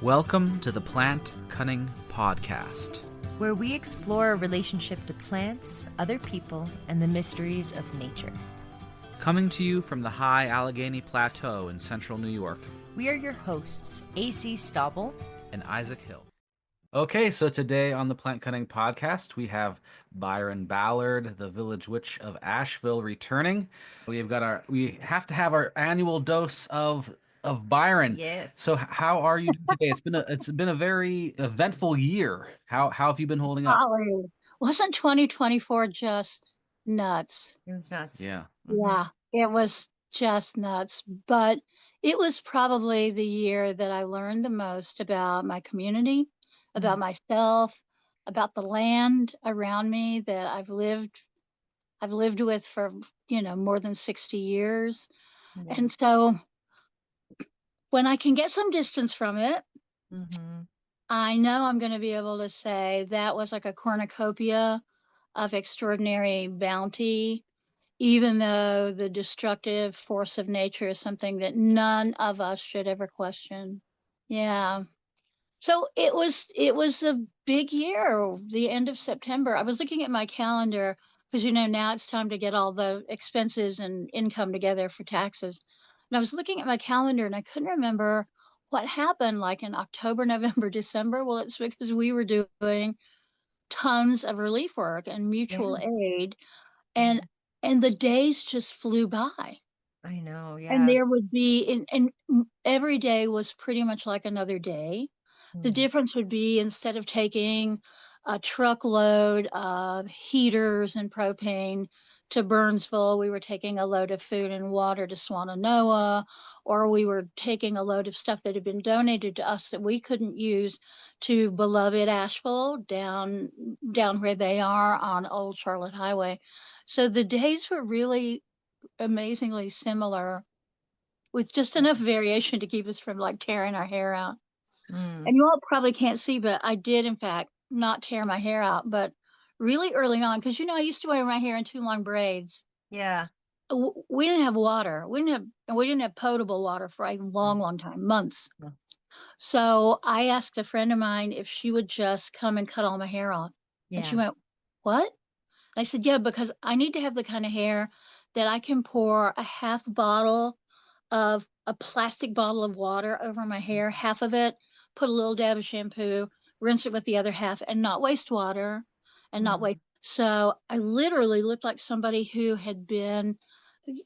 Welcome to the Plant Cunning Podcast, where we explore a relationship to plants, other people, and the mysteries of nature. Coming to you from the high Allegheny Plateau in central New York. We are your hosts, AC Stauble and Isaac Hill. Okay, so today on the Plant Cunning Podcast, we have Byron Ballard, the Village Witch of Asheville, returning. We have to have our annual dose of Byron. Yes. So how are you doing today? It's been a very eventful year. How have you been holding up? Golly, wasn't 2024 just nuts? It was nuts. Yeah. Yeah, it was just nuts. But it was probably the year that I learned the most about my community, about myself, about the land around me that I've lived with for, more than 60 years. Yeah. And so when I can get some distance from it, I know I'm going to be able to say that was like a cornucopia of extraordinary bounty, even though the destructive force of nature is something that none of us should ever question. Yeah. So it was a big year, the end of September. I was looking at my calendar because, now it's time to get all the expenses and income together for taxes. And I was looking at my calendar and I couldn't remember what happened like in October, November, December. Well, it's because we were doing tons of relief work and mutual aid, and the days just flew by. I know, yeah. And there would be, and every day was pretty much like another day. The difference would be instead of taking a truckload of heaters and propane to Burnsville, we were taking a load of food and water to Swannanoa, or we were taking a load of stuff that had been donated to us that we couldn't use to beloved Asheville down where they are on Old Charlotte Highway. So the days were really amazingly similar, with just enough variation to keep us from like tearing our hair out. And you all probably can't see, but I did, in fact, not tear my hair out, but really early on, because, I used to wear my hair in two long braids. Yeah. We didn't have water. We didn't have potable water for a long, long time, months. Yeah. So I asked a friend of mine if she would just come and cut all my hair off. Yeah. And she went, "What?" And I said, "Yeah, because I need to have the kind of hair that I can pour a half bottle of a plastic bottle of water over my hair, half of it, put a little dab of shampoo, rinse it with the other half, and not waste water and not waste." So I literally looked like somebody who had been,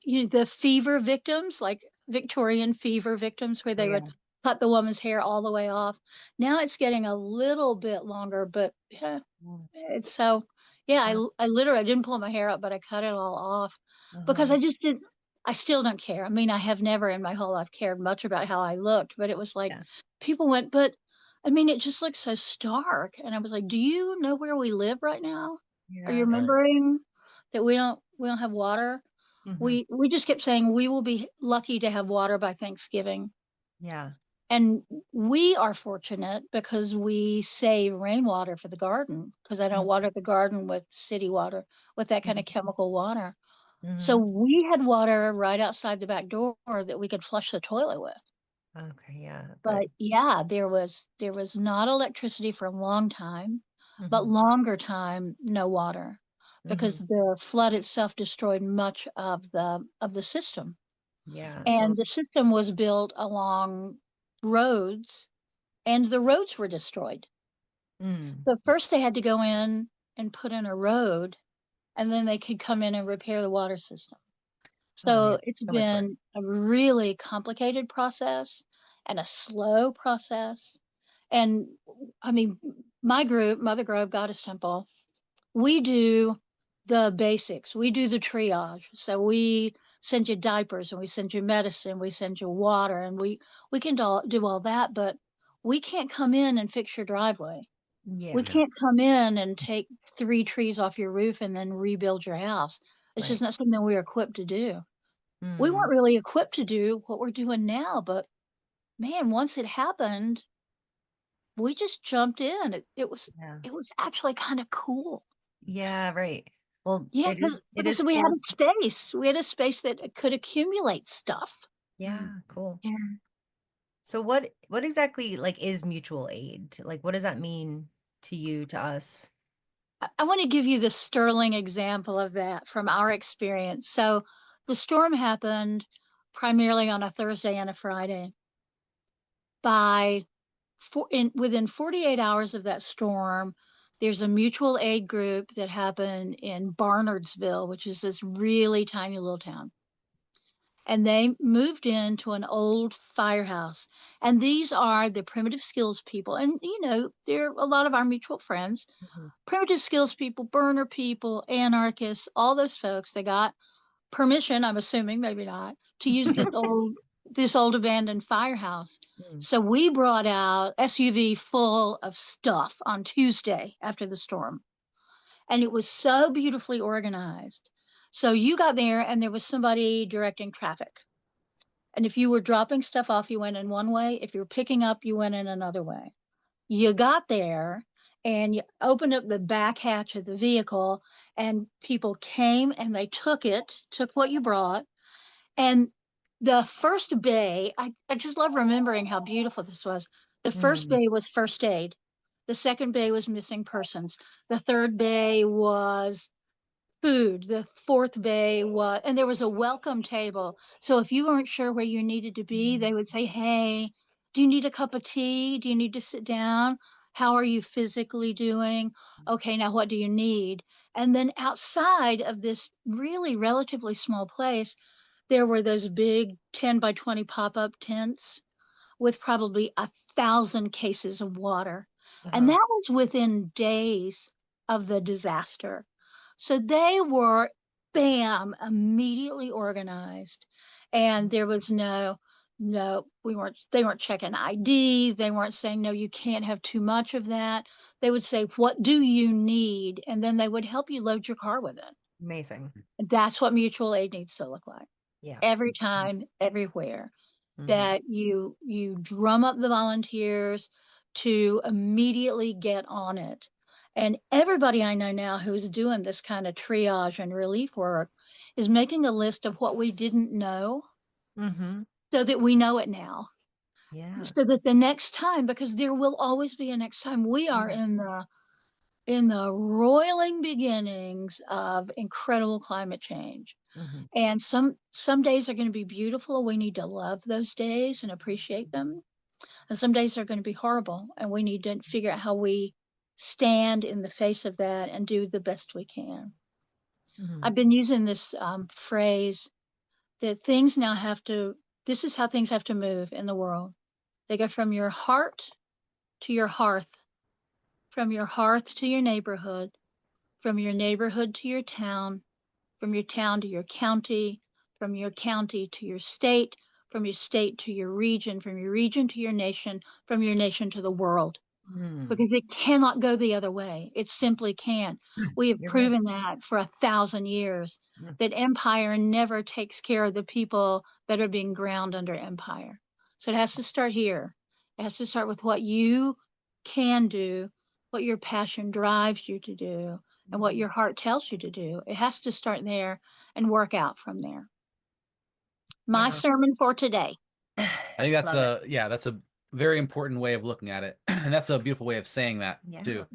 the fever victims, like Victorian fever victims, where they would cut the woman's hair all the way off. Now it's getting a little bit longer, but it's so, I literally didn't pull my hair up, but I cut it all off because I just didn't. I still don't care. I mean, I have never in my whole life cared much about how I looked, but it was like people went, "But I mean, it just looks so stark." And I was like, "Do you know where we live right now? Are you remembering that we don't have water?" We just kept saying we will be lucky to have water by Thanksgiving. Yeah. And we are fortunate because we save rainwater for the garden, because I don't water the garden with city water, with that kind of chemical water. So we had water right outside the back door that we could flush the toilet with. Okay, yeah. But there was not electricity for a long time, but longer time, no water, because the flood itself destroyed much of the system. Yeah. And the system was built along roads, and the roads were destroyed. So first they had to go in and put in a road, and then they could come in and repair the water system. So it's been a really complicated process and a slow process. And I mean, my group, Mother Grove Goddess Temple, we do the basics. We do the triage. So we send you diapers and we send you medicine, we send you water, and we can do all that, but we can't come in and fix your driveway. Yeah. We can't come in and take 3 trees off your roof and then rebuild your house. It's just not something we're equipped to do. We weren't really equipped to do what we're doing now, but man, once it happened, we just jumped in. It was actually kind of cool. Yeah, right. Well, Yeah, it is we cool. had a space. We had a space that could accumulate stuff. Yeah, cool. Yeah. So what exactly like is mutual aid? Like what does that mean to you, to us? I want to give you the sterling example of that from our experience. So the storm happened primarily on a Thursday and a Friday. Within 48 hours of that storm, there's a mutual aid group that happened in Barnardsville, which is this really tiny little town. And they moved into an old firehouse. And these are the primitive skills people. And, they're a lot of our mutual friends. Mm-hmm. Primitive skills people, burner people, anarchists, all those folks. They got permission, I'm assuming, maybe not, to use this old abandoned firehouse. Mm. So we brought out SUV full of stuff on Tuesday after the storm. And it was so beautifully organized. So you got there and there was somebody directing traffic. And if you were dropping stuff off, you went in one way. If you were picking up, you went in another way. You got there and you opened up the back hatch of the vehicle, and people came and they took what you brought. And the first bay, I just love remembering how beautiful this was. The first Mm. bay was first aid. The second bay was missing persons. The third bay was food. The fourth bay was, and there was a welcome table. So if you weren't sure where you needed to be, they would say, "Hey, do you need a cup of tea? Do you need to sit down? How are you physically doing? Okay, now what do you need?" And then outside of this really relatively small place, there were those big 10 by 20 pop-up tents with probably 1,000 cases of water. And Uh-huh. that was within days of the disaster. So they were, bam, immediately organized. And there was no, they weren't checking ID. They weren't saying, no, you can't have too much of that. They would say, what do you need? And then they would help you load your car with it. Amazing. That's what mutual aid needs to look like Yeah. every time, everywhere. Mhm. That you drum up the volunteers to immediately get on it. And everybody I know now who's doing this kind of triage and relief work is making a list of what we didn't know Mhm. so that we know it now. Yeah. So that the next time, because there will always be a next time, we are Yeah. in the roiling beginnings of incredible climate change. Mhm. And some days are going to be beautiful. We need to love those days and appreciate them. And some days are going to be horrible, and we need to figure out how we stand in the face of that and do the best we can. Mhm. I've been using this phrase that things now have to, this is how things have to move in the world. They go from your heart to your hearth, from your hearth to your neighborhood, from your neighborhood to your town, from your town to your county, from your county to your state, from your state to your region, from your region to your nation, from your nation to the world. Mm. Because it cannot go the other way. It simply can't. We have You're right. proven that for 1,000 years, Mm. that empire never takes care of the people that are being ground under empire. So it has to start here. It has to start with what you can do, what your passion drives you to do, and what Mhm. your heart tells you to do. It has to start there and work out from there. My Yeah. sermon for today. I think that's Love it. that's a very important way of looking at it. And that's a beautiful way of saying that Yeah. too.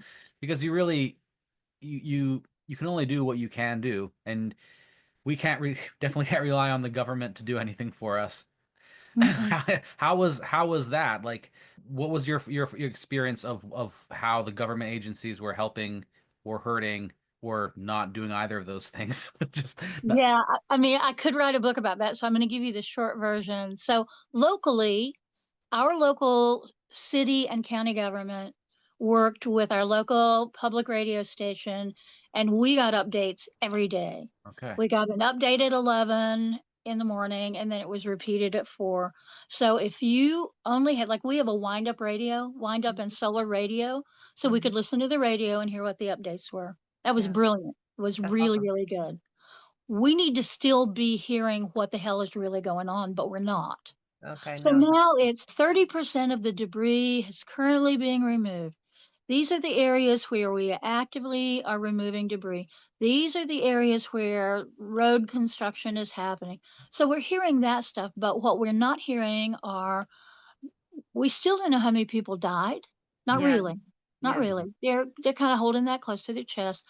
Because you really you can only do what you can do, and we can't definitely can't rely on the government to do anything for us. Mm-mm. How was that? Like, what was your experience of how the government agencies were helping or hurting or not doing either of those things? Just not, Yeah, I mean, I could write a book about that, so I'm going to give you the short version. So, locally, our local city and county government worked with our local public radio station, and we got updates every day. okay. We got an update at 11 in the morning, and then it was repeated at 4. So, if you only had, like, we have a wind up and solar radio, so we Mhm. could listen to the radio and hear what the updates were. That was Yeah. brilliant. It was That's really, awesome. really good. We need to still be hearing what the hell is really going on, but we're not. Okay. So No. now it's 30% of the debris is currently being removed. These are the areas where we actively are removing debris. These are the areas where road construction is happening. So we're hearing that stuff, but what we're not hearing are We still don't know how many people died. Not Yeah. really. Not Yeah. really. They're kind of holding that close to their chest.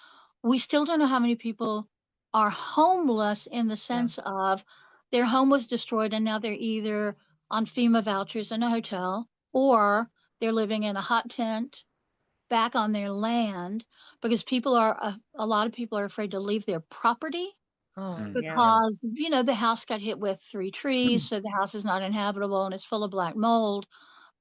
We still don't know how many people are homeless in the sense of their home was destroyed and now they're either on FEMA vouchers in a hotel or they're living in a hot tent back on their land because a lot of people are afraid to leave their property Oh, yeah. Yeah. because the house got hit with 3 trees, so the house is not inhabitable and it's full of black mold.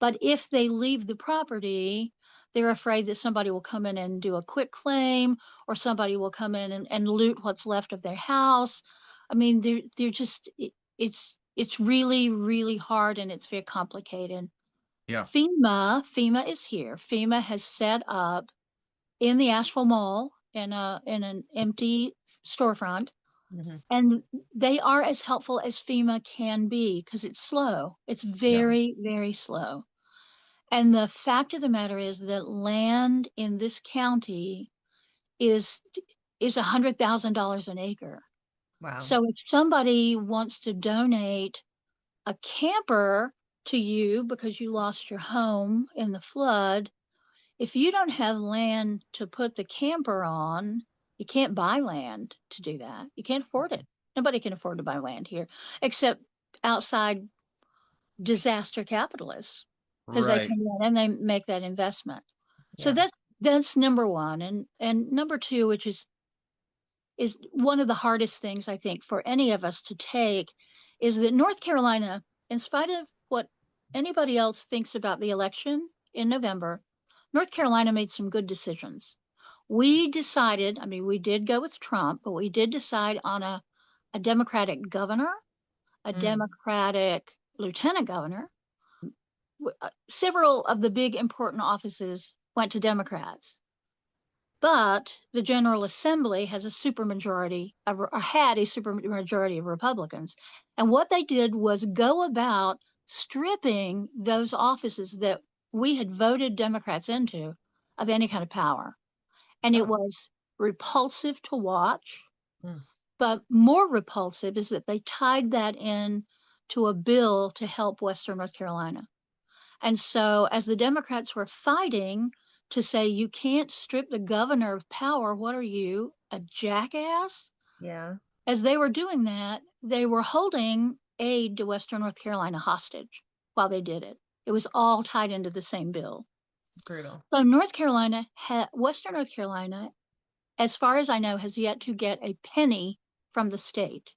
But if they leave the property, they're afraid that somebody will come in and do a quick claim, or somebody will come in and loot what's left of their house. I mean, they're just it's really really hard and it's very complicated. Yeah. FEMA is here. FEMA has set up in the Asheville Mall in an empty storefront, Mhm. and they are as helpful as FEMA can be because it's slow. It's Yeah. very very slow. And the fact of the matter is that land in this county is $100,000 an acre. Wow. So if somebody wants to donate a camper to you because you lost your home in the flood, if you don't have land to put the camper on, you can't buy land to do that. You can't afford it. Nobody can afford to buy land here except outside disaster capitalists because they Right. come in and they make that investment. So Yeah. that's number one, and number two, which is one of the hardest things I think for any of us to take, is that North Carolina, in spite of what anybody else thinks about the election in November, North Carolina made some good decisions. We decided, I mean, we did go with Trump, but we did decide on a Democratic governor, a Mm. Democratic lieutenant governor. Several of the big important offices went to Democrats, but the General Assembly has a supermajority of, or had a supermajority of Republicans. And what they did was go about stripping those offices that we had voted Democrats into of any kind of power. And it Oh. was repulsive to watch, Mm. but more repulsive is that they tied that in to a bill to help Western North Carolina. And so, as the Democrats were fighting to say, you can't strip the governor of power, what are you, a jackass? Yeah. As they were doing that, they were holding aid to Western North Carolina hostage while they did it. It was all tied into the same bill. Brutal. So, Western North Carolina, as far as I know, has yet to get a penny from the state.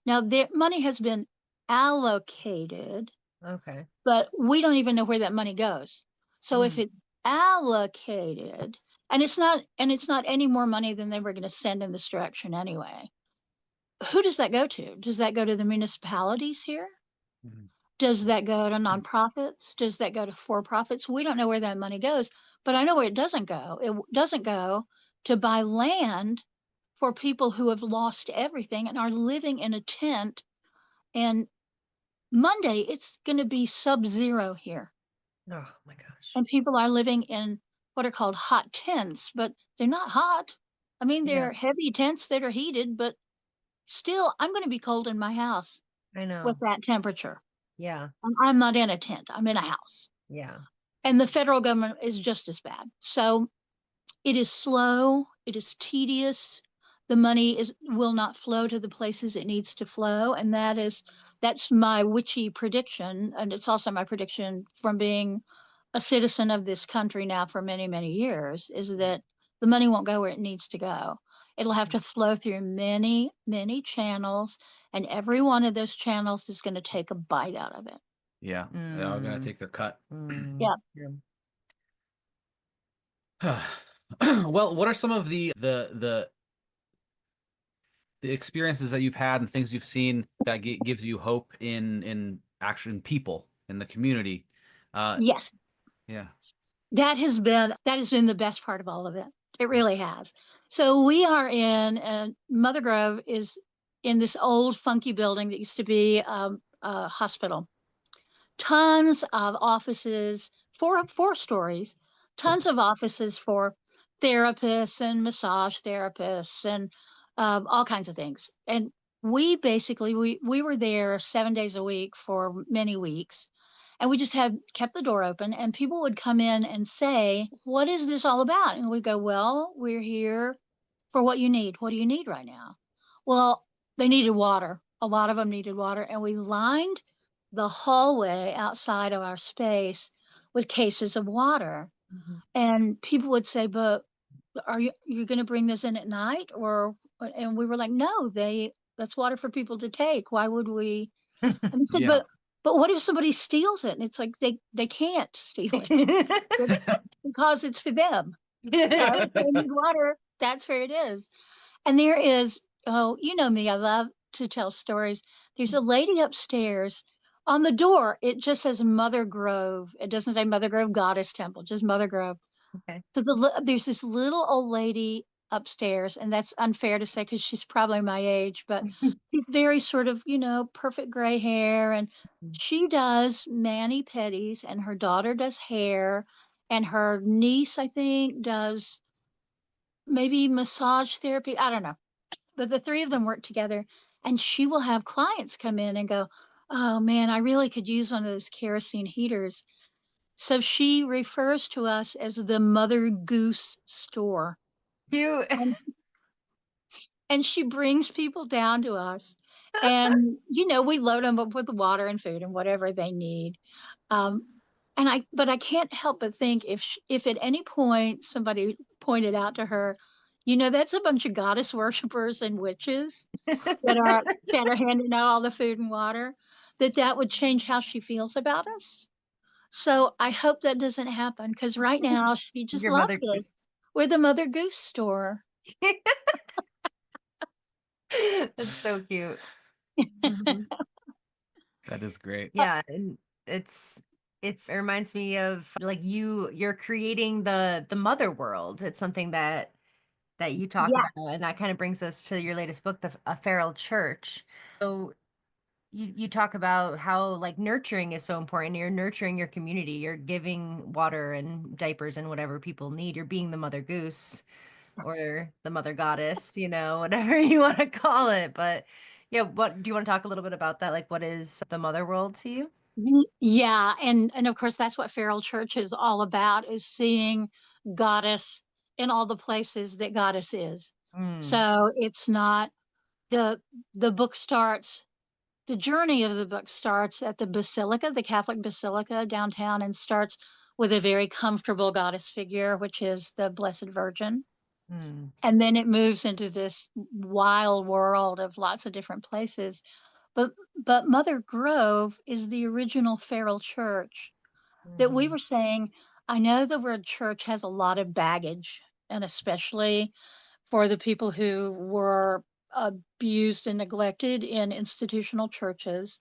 Now, their money has been allocated, Okay. but we don't even know where that money goes. So if Mm. it's allocated, and it's not any more money than they were going to send in this direction anyway, who does that go to? Does that go to the municipalities here? Mhm. Does that go to nonprofits? Does that go to for-profits? We don't know where that money goes, but I know where it doesn't go. It doesn't go to buy land for people who have lost everything and are living in a tent. And Monday, it's going to be sub-zero here. Oh my gosh. And people are living in what are called hot tents, but they're not hot. I mean, Yeah. they're heavy tents that are heated, but still, I'm going to be cold in my house I with know. that temperature. Yeah. I'm not in a tent, I'm in a house. Yeah. And the federal government is just as bad. So it is slow, it is tedious. The money will not flow to the places it needs to flow, and that's my witchy prediction, and it's also my prediction from being a citizen of this country now for many many years, is that the money won't go where it needs to go. It'll have to flow through many many channels, and every one of those channels is going to take a bite out of it. Yeah. They're all gonna Mm. take their cut. Yeah. Yeah. Well, what are some of the experiences that you've had and things you've seen that gives you hope in action people in the community? Yes, Yeah. that has been the best part of all of it. It really has. So we are Mother Grove is in this old funky building that used to be a hospital. Tons of offices, four stories, tons of offices for therapists and massage therapists and all kinds of things. And we basically we were there 7 days a week for many weeks, And we just had kept the door open, and people would come in and say, "What is this all about?" And we go, "Well, we're here for what you need. What do you need right now?" Well, they needed water. A lot of them needed water, and we lined the hallway outside of our space with cases of water. Mhm. And people would say, "But are you going to bring this in at night?" Or and we were like, "No, that's water for people to take. Why would we?" And they said, Yeah. "But what if somebody steals it?" And it's like they can't steal it because it's for them. If they need water, that's where it is. And there is, oh, you know me, I love to tell stories. There's a lady upstairs. On the door, it just says Mother Grove. It doesn't say Mother Grove Goddess Temple, just Mother Grove. Okay. So there's this little old lady upstairs, and that's unfair to say because she's probably my age, but she's very sort of, perfect gray hair, and she does mani pedis, and her daughter does hair, and her niece, I think, does maybe massage therapy. I don't know, but the three of them work together, and she will have clients come in and go, "Oh man, I really could use one of those kerosene heaters." So she refers to us as the Mother Goose store. Cute. And and she brings people down to us. And we load them up with water and food and whatever they need. Um, but I can't help but think if at any point somebody pointed out to her, that's a bunch of goddess worshipers and witches that are handing out all the food and water, that would change how she feels about us. So I hope that doesn't happen because right now she just Your loves mother us. goose. We're the Mother Goose store. That's so cute. Mhm. That is great. Yeah, and it reminds me of like you're creating the mother world. It's something that you talk Yeah. about, and that kind of brings us to your latest book, A Feral Church. So you talk about how like nurturing is so important. You're nurturing your community. You're giving water and diapers and whatever people need. You're being the mother goose or the mother goddess, whatever you want to call it. But yeah, what do you want to talk a little bit about that? Like, what is the mother world to you? Yeah, and of course that's what Feral Church is all about, is seeing Goddess in all the places that Goddess is. Mm, So it's not the the book starts the journey of the book starts at the Basilica, the Catholic Basilica downtown, and starts with a very comfortable goddess figure, which is the Blessed Virgin. mm, And then it moves into this wild world of lots of different places. But Mother Grove is the original feral church that we mhm, were saying. I know the word church has a lot of baggage, and especially for the people who were abused and neglected in institutional churches.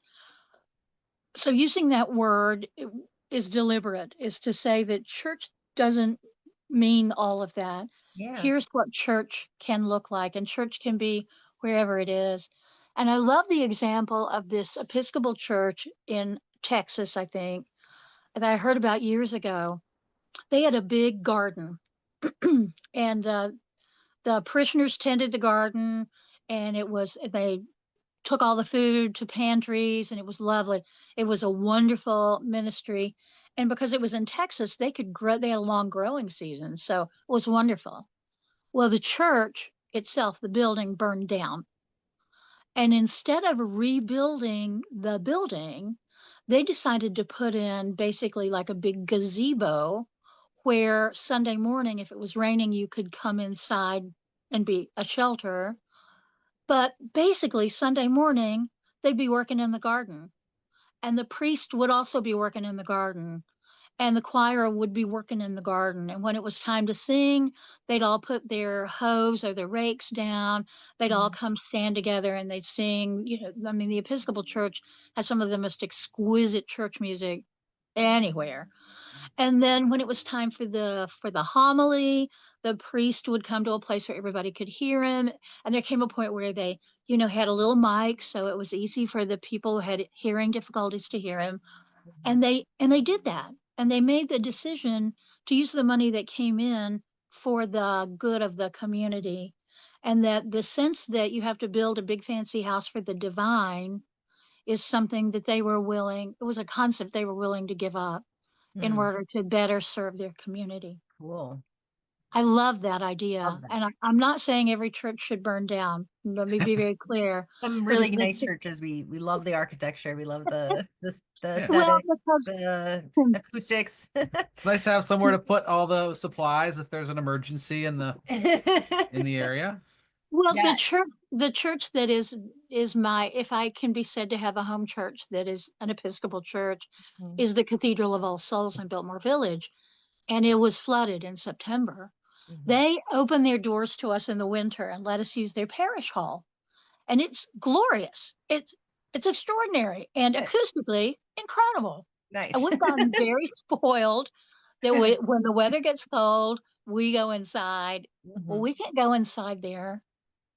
So using that word is deliberate, is to say that church doesn't mean all of that. yeah. Here's what church can look like, and church can be wherever it is. And I love the example of this Episcopal church in Texas, I think, that I heard about years ago. They had a big garden, and the parishioners tended the garden, and they took all the food to pantries, and it was lovely. It was a wonderful ministry. And because it was in Texas, they could grow, they had a long growing season. So it was wonderful. Well, the church itself, the building burned down. And instead of rebuilding the building, they decided to put in basically like a big gazebo where Sunday morning, if it was raining, you could come inside and be a shelter. But basically, Sunday morning, they'd be working in the garden, and the priest would also be working in the garden, and the choir would be working in the garden. And when it was time to sing, they'd all put their hoes or their rakes down. They'd all Mm, come stand together and they'd sing. I mean, the Episcopal Church has some of the most exquisite church music anywhere. And then when it was time for the homily, the priest would come to a place where everybody could hear him. And there came a point where they, had a little mic, so it was easy for the people who had hearing difficulties to hear him. And they did that. And they made the decision to use the money that came in for the good of the community. And that the sense that you have to build a big fancy house for the divine is something that it was a concept they were willing to give up in order to better serve their community. Cool. I love that idea. Love that. And I'm not saying every church should burn down. Let me be very clear. Some really nice churches. We love the architecture. We love the aesthetic, Well, because the acoustics. It's nice to have somewhere to put all the supplies if there's an emergency in the area. Well, Yeah. the church that is if I can be said to have a home church that is an Episcopal church, is the Cathedral of All Souls in Biltmore Village, and it was flooded in September. They opened their doors to us in the winter and let us use their parish hall, and it's glorious. It's extraordinary and acoustically incredible. Nice. And we've gotten very spoiled that when the weather gets cold, we go inside. Well, we can't go inside there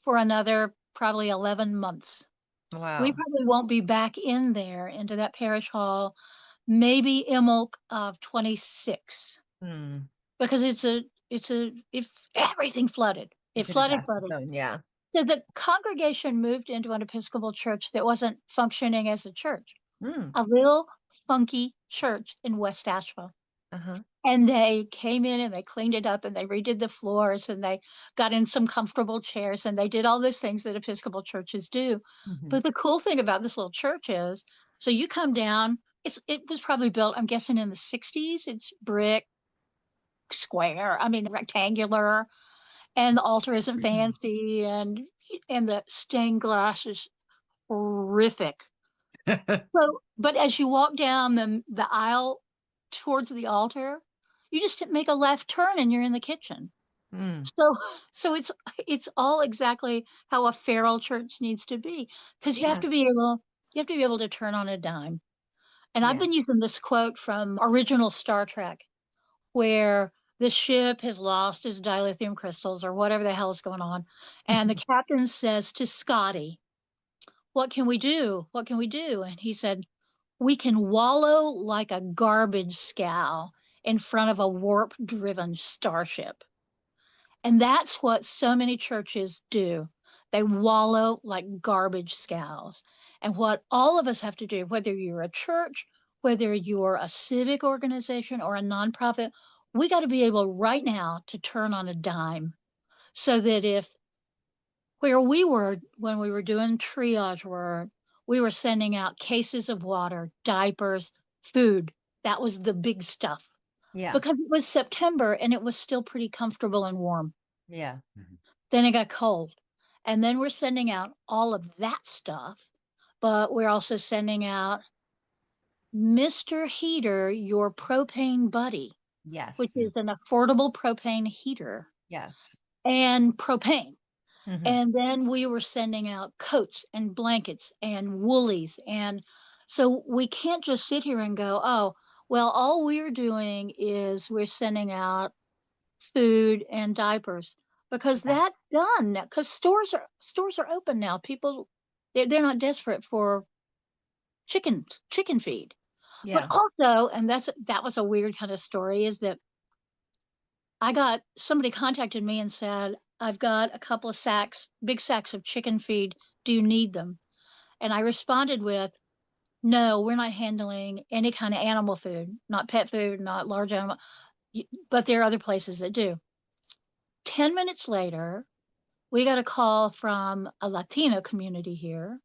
for another probably 11 months. Wow. We probably won't be back in there into that parish hall, maybe Imulk of 26, because if everything flooded. It flooded. Zone, yeah. So the congregation moved into an Episcopal church that wasn't functioning as a church, a little funky church in West Asheville. And they came in and they cleaned it up and they redid the floors and they got in some comfortable chairs and they did all those things that Episcopal churches do. But the cool thing about this little church is, so you come down, it was probably built, I'm guessing, in the 60s. It's brick, square, rectangular, and the altar isn't fancy, and the stained glass is horrific. But as you walk down the aisle towards the altar, you just make a left turn and you're in the kitchen. So it's all exactly how a feral church needs to be, because you have to be able to turn on a dime. And I've been using this quote from original Star Trek, where the ship has lost its dilithium crystals or whatever the hell is going on, and the captain says to Scotty, "What can we do? What can we do?" And he said, "We can wallow like a garbage scow in front of a warp-driven starship." And that's what so many churches do. They wallow like garbage scows. And what all of us have to do, whether you're a church, whether you're a civic organization or a nonprofit, we got to be able right now to turn on a dime, so that where we were when we were doing triage work, we were sending out cases of water, diapers, food. That was the big stuff. Yeah. Because it was September and it was still pretty comfortable and warm. Yeah. Then it got cold. And then we're sending out all of that stuff, but we're also sending out Mr. Heater, your propane buddy. Yes. Which is an affordable propane heater. Yes. And propane. And then we were sending out coats and blankets and woolies. And so we can't just sit here and go, oh, well, all we're doing is we're sending out food and diapers, because that's done now, because stores are open now. People, they're not desperate for chicken feed. But also, and that was a weird kind of story, is that somebody contacted me and said, "I've got a couple of big sacks of chicken feed. Do you need them?" And I responded with, "No, we're not handling any kind of animal food, not pet food, not large animal, but there are other places that do." 10 minutes later, we got a call from a Latino community here,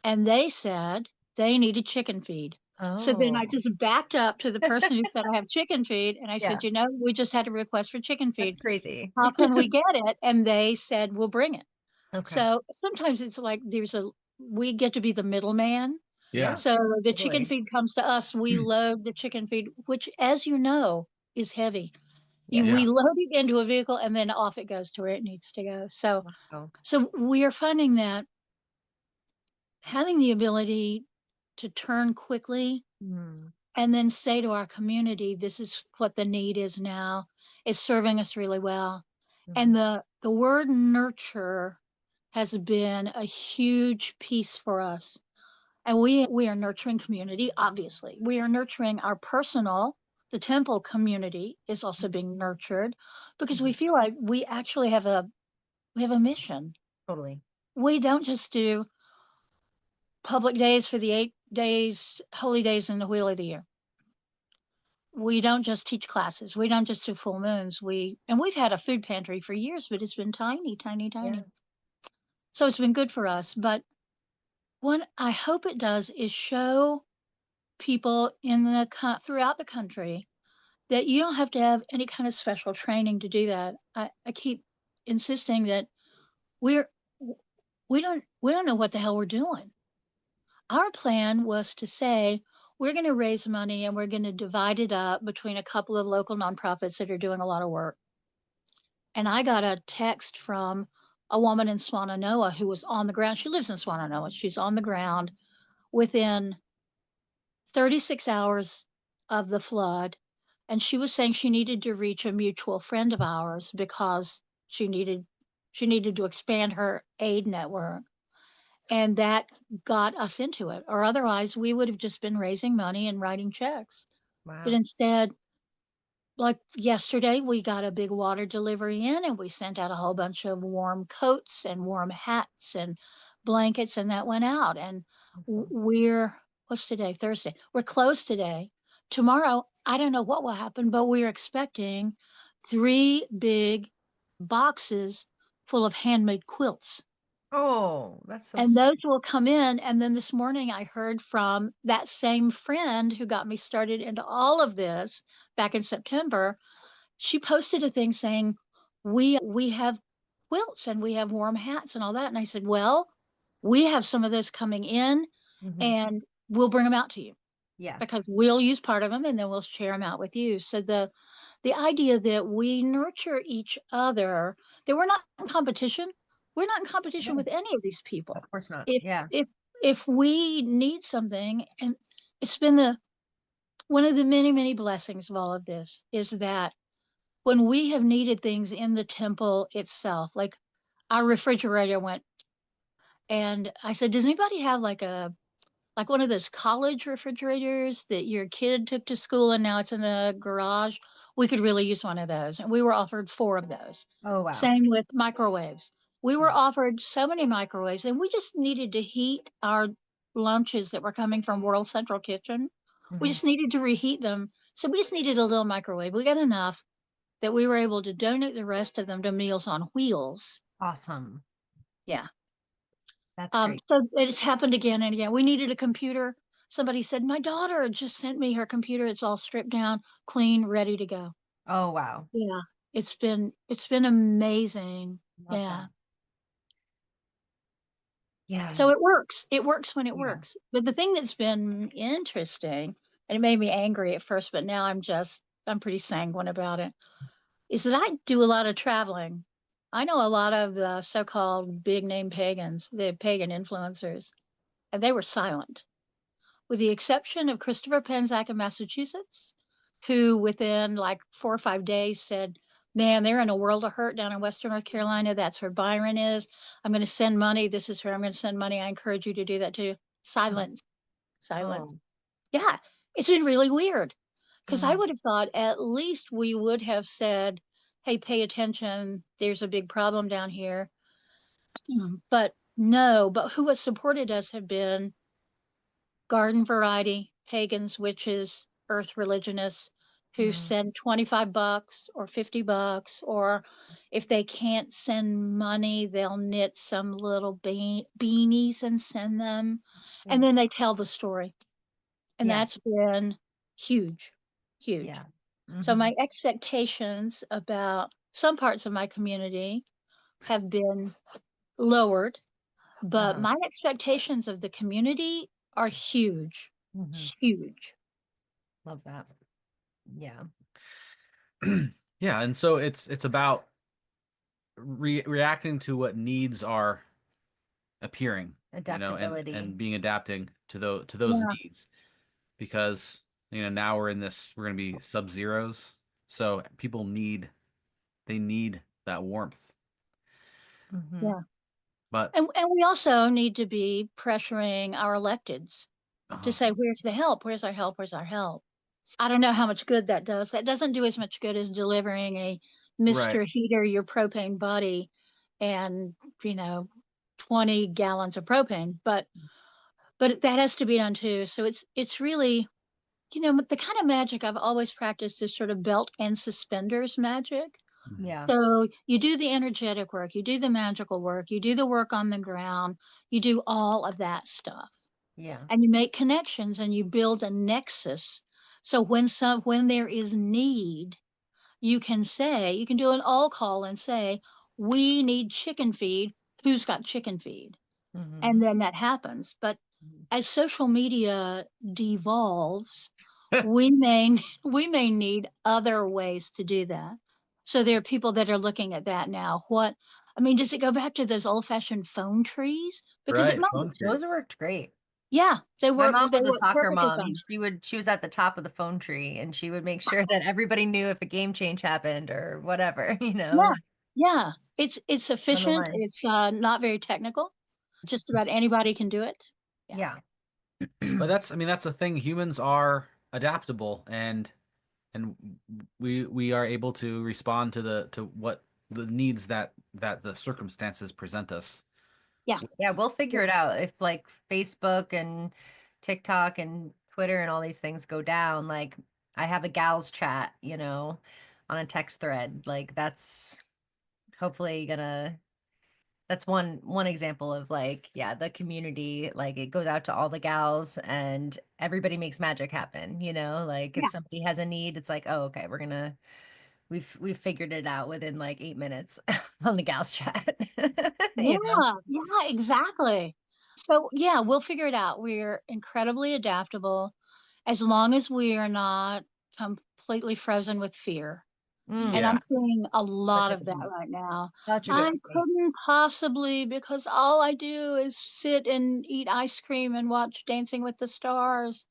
and they said they needed chicken feed. So then I just backed up to the person who said, "I have chicken feed." And I said, "We just had a request for chicken feed. That's crazy. How can we get it?" And they said, "We'll bring it." Okay. So sometimes it's like we get to be the middleman. Yeah. So the chicken feed comes to us. We load the chicken feed, which, as you know, is heavy. We load it into a vehicle and then off it goes to where it needs to go. So we are finding that having the ability to turn quickly and then say to our community, this is what the need is now, is serving us really well. And the word nurture has been a huge piece for us. And we are nurturing community, obviously. We are nurturing our the temple community is also being nurtured, because we feel like we actually have a mission. Totally. We don't just do public days for the 8 days, holy days in the wheel of the year. We don't just teach classes. We don't just do full moons. We've had a food pantry for years, but it's been tiny, tiny, tiny. Yeah. So it's been good for us. But what I hope it does is show people throughout the country that you don't have to have any kind of special training to do that. I keep insisting that we don't know what the hell we're doing. Our plan was to say we're going to raise money and we're going to divide it up between a couple of local nonprofits that are doing a lot of work. And I got a text from a woman in Swannanoa who was on the ground. She lives in Swannanoa. She's on the ground within 36 hours of the flood. And she was saying she needed to reach a mutual friend of ours because she needed to expand her aid network. And that got us into it. Or otherwise, we would have just been raising money and writing checks. Wow. But instead, like yesterday, we got a big water delivery in and we sent out a whole bunch of warm coats and warm hats and blankets, and that went out. And Awesome. what's today? Thursday. We're closed today. Tomorrow, I don't know what will happen, but we're expecting 3 big boxes full of handmade quilts. Oh, that's so And sweet. those will come in. And then this morning I heard from that same friend who got me started into all of this back in September. She posted a thing saying, we have quilts and we have warm hats and all that. And I said, well, we have some of those coming in Mhm. and we'll bring them out to you Yeah. because we'll use part of them and then we'll share them out with you. So the idea that we nurture each other, that we're not in competition. We're not in competition No, with any of these people. of course not. If Yeah. if if we need something, and it's been one of the many, many blessings of all of this is that when we have needed things in the temple itself, like our refrigerator went, and I said, does anybody have like one of those college refrigerators that your kid took to school and now it's in the garage? We could really use one of those. And we were offered 4 of those. Oh, wow. Same with microwaves. We were offered so many microwaves and we just needed to heat our lunches that were coming from World Central Kitchen. We Mhm. just needed to reheat them. So we just needed a little microwave. We got enough that we were able to donate the rest of them to Meals on Wheels. Awesome. Yeah. That's great. So it's happened again and again. We needed a computer. Somebody said, my daughter just sent me her computer. It's all stripped down, clean, ready to go. Oh, wow. Yeah. It's been amazing. Love Yeah. that. Yeah. So it works. It works when it Yeah. works. But the thing that's been interesting, and it made me angry at first, but now I'm pretty sanguine about it, is that I do a lot of traveling. I know a lot of the so-called big name pagans, the pagan influencers, and they were silent, with the exception of Christopher Penzak in Massachusetts, who within like 4 or 5 days said, man, they're in a world of hurt down in Western North Carolina. That's where Byron is. I'm going to send money. This is where I'm going to send money. I encourage you to do that too. Silence, silence. Oh. Yeah, it's been really weird because I Yeah. would have thought at least we would have said, hey, pay attention. There's a big problem down here. But no, but who has supported us have been garden variety, pagans, witches, earth religionists who Mm. send $25 or $50, or if they can't send money, they'll knit some little beanies and send them. And Sweet. then they tell the story. And that's Yes. been huge, huge. Yeah. So Mhm. my expectations about some parts of my community have been lowered, but Uh-huh. my expectations of the community are huge, Mhm. huge. Love that. Yeah. Yeah, and so it's about reacting to what needs are appearing, and Adaptability. being adapting to those Yeah, needs, because now we're going to be sub-zeros, so people need that warmth. Mhm. yeah. But And we also need to be pressuring our electeds to uh, say, where's the help? Where's our help? Where's our help? I don't know how much good that does. That doesn't do as much good as delivering a right, Mr. Heater your propane buddy and, you know, 20 gallons of propane. But but that has to be done too. So it's really, the kind of magic I've always practiced is sort of belt and suspenders magic. Yeah. So you do the energetic work, you do the magical work, you do the work on the ground, you do all of that stuff. Yeah. And you make connections and you build a nexus. So when there is need, you can do an all call and say, we need chicken feed. Who's got chicken feed? And Mm-hmm. then that happens. But as social media devolves, we may we may need other ways to do that. So there are people that are looking at that now. Does it go back to those old-fashioned phone trees? Because it Right. might. Phone Those trees. worked great. Yeah, My mom they was a work soccer perfectly mom. fine. She was at the top of the phone tree and she would make sure that everybody knew if a game change happened or whatever, Yeah, yeah. It's on the efficient. line. It's not very technical. Just about anybody can do it. Yeah. Yeah. But that's the thing. Humans are adaptable, and we are able to respond to what the needs that the circumstances present us. Yeah. Yeah, we'll figure it out. If like Facebook and TikTok and Twitter and all these things go down, like I have a gals chat, on a text thread. Like that's hopefully gonna that's one example of like, yeah, the community, like it goes out to all the gals and everybody makes magic happen, like if Yeah. somebody has a need, it's like, oh, okay, we've figured it out within like 8 minutes on the gals chat. You know? Yeah. Yeah, exactly. So yeah, we'll figure it out. We're incredibly adaptable as long as we are not completely frozen with fear. And Yeah. I'm seeing a Such lot a of good that point. right now. Such a I good point. couldn't possibly, because all I do is sit and eat ice cream and watch Dancing with the Stars.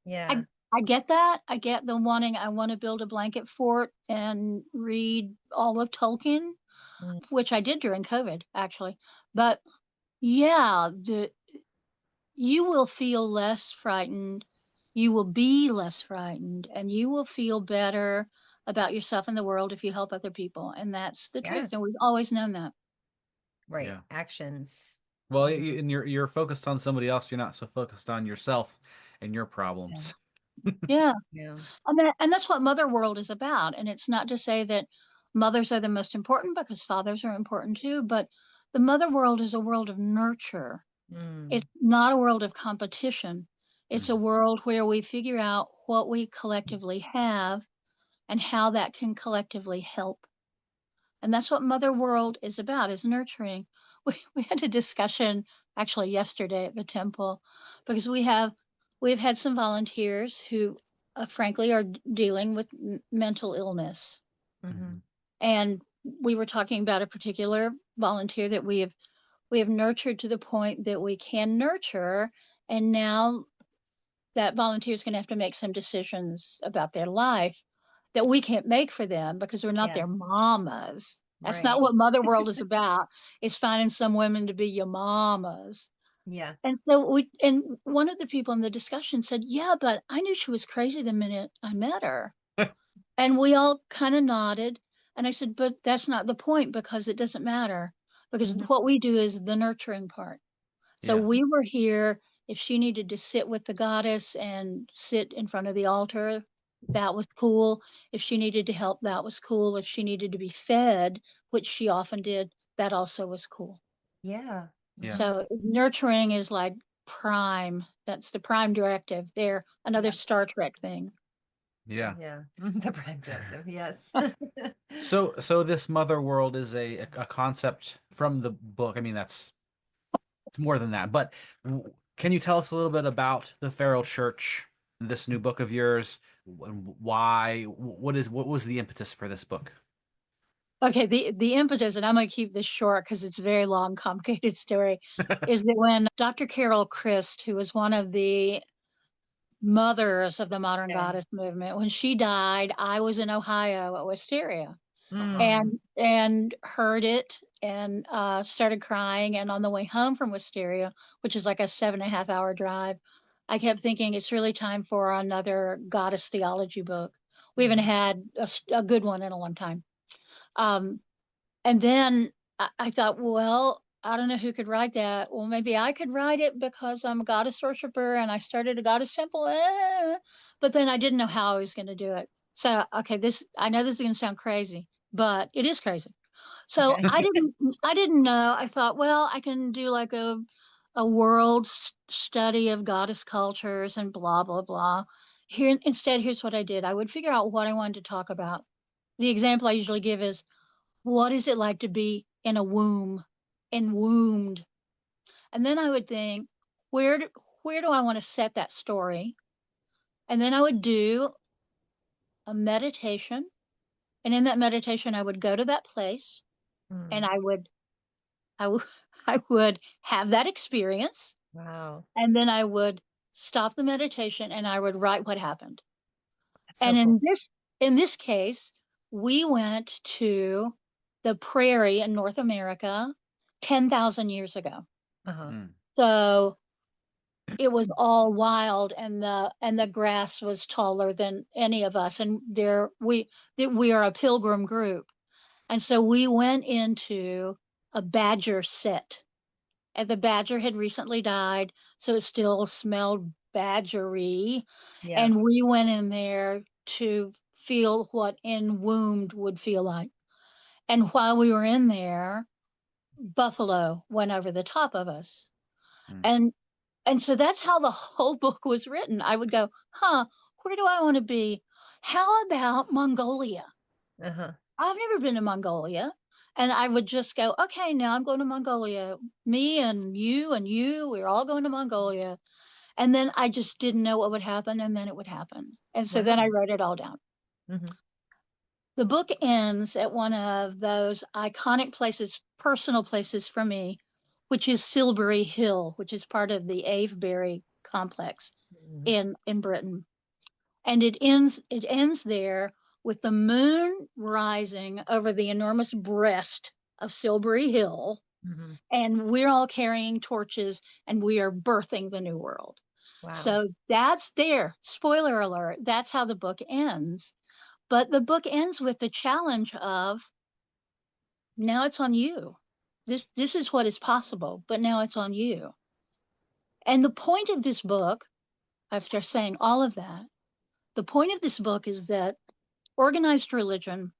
Yeah. I I get that. I get the wanting. I want to build a blanket fort and read all of Tolkien, Mm, which I did during COVID, actually. But yeah, you will feel less frightened. You will be less frightened, and you will feel better about yourself and the world if you help other people. And that's the truth. And yes. we've always known that. Right. Yeah. Actions. Well, Mhm. and you're focused on somebody else. You're not so focused on yourself and your Yeah. problems. Yeah. Yeah. And that's what Mother World is about. And it's not to say that mothers are the most important, because fathers are important too, but the Mother World is a world of nurture. Mm. It's not a world of competition. It's a Mhm. world where we figure out what we collectively have and how that can collectively help. And that's what Mother World is about, is nurturing. We had a discussion actually yesterday at the temple, because we've had some volunteers who frankly are dealing with mental illness. Mm-hmm. Mhm. And we were talking about a particular volunteer that we have nurtured to the point that we can nurture, and now that volunteer is going to have to make some decisions about their life that we can't make for them, because we're not Yeah. their mamas. That's not Right. what Mother World is about. It's finding some women to be your mamas. Yeah. And one of the people in the discussion said, "Yeah, but I knew she was crazy the minute I met her." And we all kind of nodded. And I said, "But that's not the point, because it doesn't matter. Because Mhm. what we do is the nurturing part." So Yeah. we were here. If she needed to sit with the goddess and sit in front of the altar, that was cool. If she needed to help, that was cool. If she needed to be fed, which she often did, that also was cool. Yeah. Yeah. Mhm. So nurturing is like prime. That's the prime directive. There, another Yeah. Star Trek thing. Yeah. Yeah. The prime directive. Yes. So this mother world is a concept from the book. I mean, it's more than that. But can you tell us a little bit about the Feral Church, this new book of yours? Why? What was the impetus for this book? Okay, the impetus, and I'm going to keep this short because it's a very long, complicated story, is that when Dr. Carol Christ, who was one of the mothers of the modern Okay. goddess movement, when she died, I was in Ohio at Wisteria, Mm. and heard it, and started crying. And on the way home from Wisteria, which is like a 7.5 hour drive, I kept thinking it's really time for another goddess theology book. We haven't Mhm. had a good one in a long time. Um, and then I thought, well, I don't know who could write that. Well, maybe I could write it because I'm a goddess worshiper and I started a goddess temple. But then I didn't know how I was going to do it. So, okay, I know this is going to sound crazy, but it is crazy. So Okay. I didn't know. I thought, well, I can do like a world study of goddess cultures and blah blah blah. Here's what I did. I would figure out what I wanted to talk about. The example I usually give is, what is it like to be in a womb, enwombed? And then I would think, where do I want to set that story? And then I would do a meditation. And in that meditation, I would go to that place and Mm, I would, I would have that experience. wow. And then I would stop the meditation and I would write what happened. That's And so cool. in this case, we went to the prairie in North America 10,000 years ago. Uh-huh. Mm. So it was all wild and the grass was taller than any of us, and we are a pilgrim group. And so we went into a badger set, and the badger had recently died, so it still smelled badgery. Yeah. And we went in there to feel what enwombed would feel like. And while we were in there, buffalo went over the top of us. Mm. And so that's how the whole book was written. I would go, where do I want to be? How about Mongolia? Uh-huh. I've never been to Mongolia. And I would just go, okay, now I'm going to Mongolia. Me and you, we're all going to Mongolia. And then I just didn't know what would happen. And then it would happen. And so then I Wow. wrote it all down. Mm-hmm. The book ends at one of those iconic places, personal places for me, which is Silbury Hill, which is part of the Avebury complex Mm-hmm. in Britain. And it ends there with the moon rising over the enormous breast of Silbury Hill, Mm-hmm. and we're all carrying torches and we are birthing the new world. Wow. So that's there. Spoiler alert, that's how the book ends. But the book ends with the challenge of, now it's on you. This is what is possible, but now it's on you. And the point of this book, after saying all of that, the point of this book is that organized religion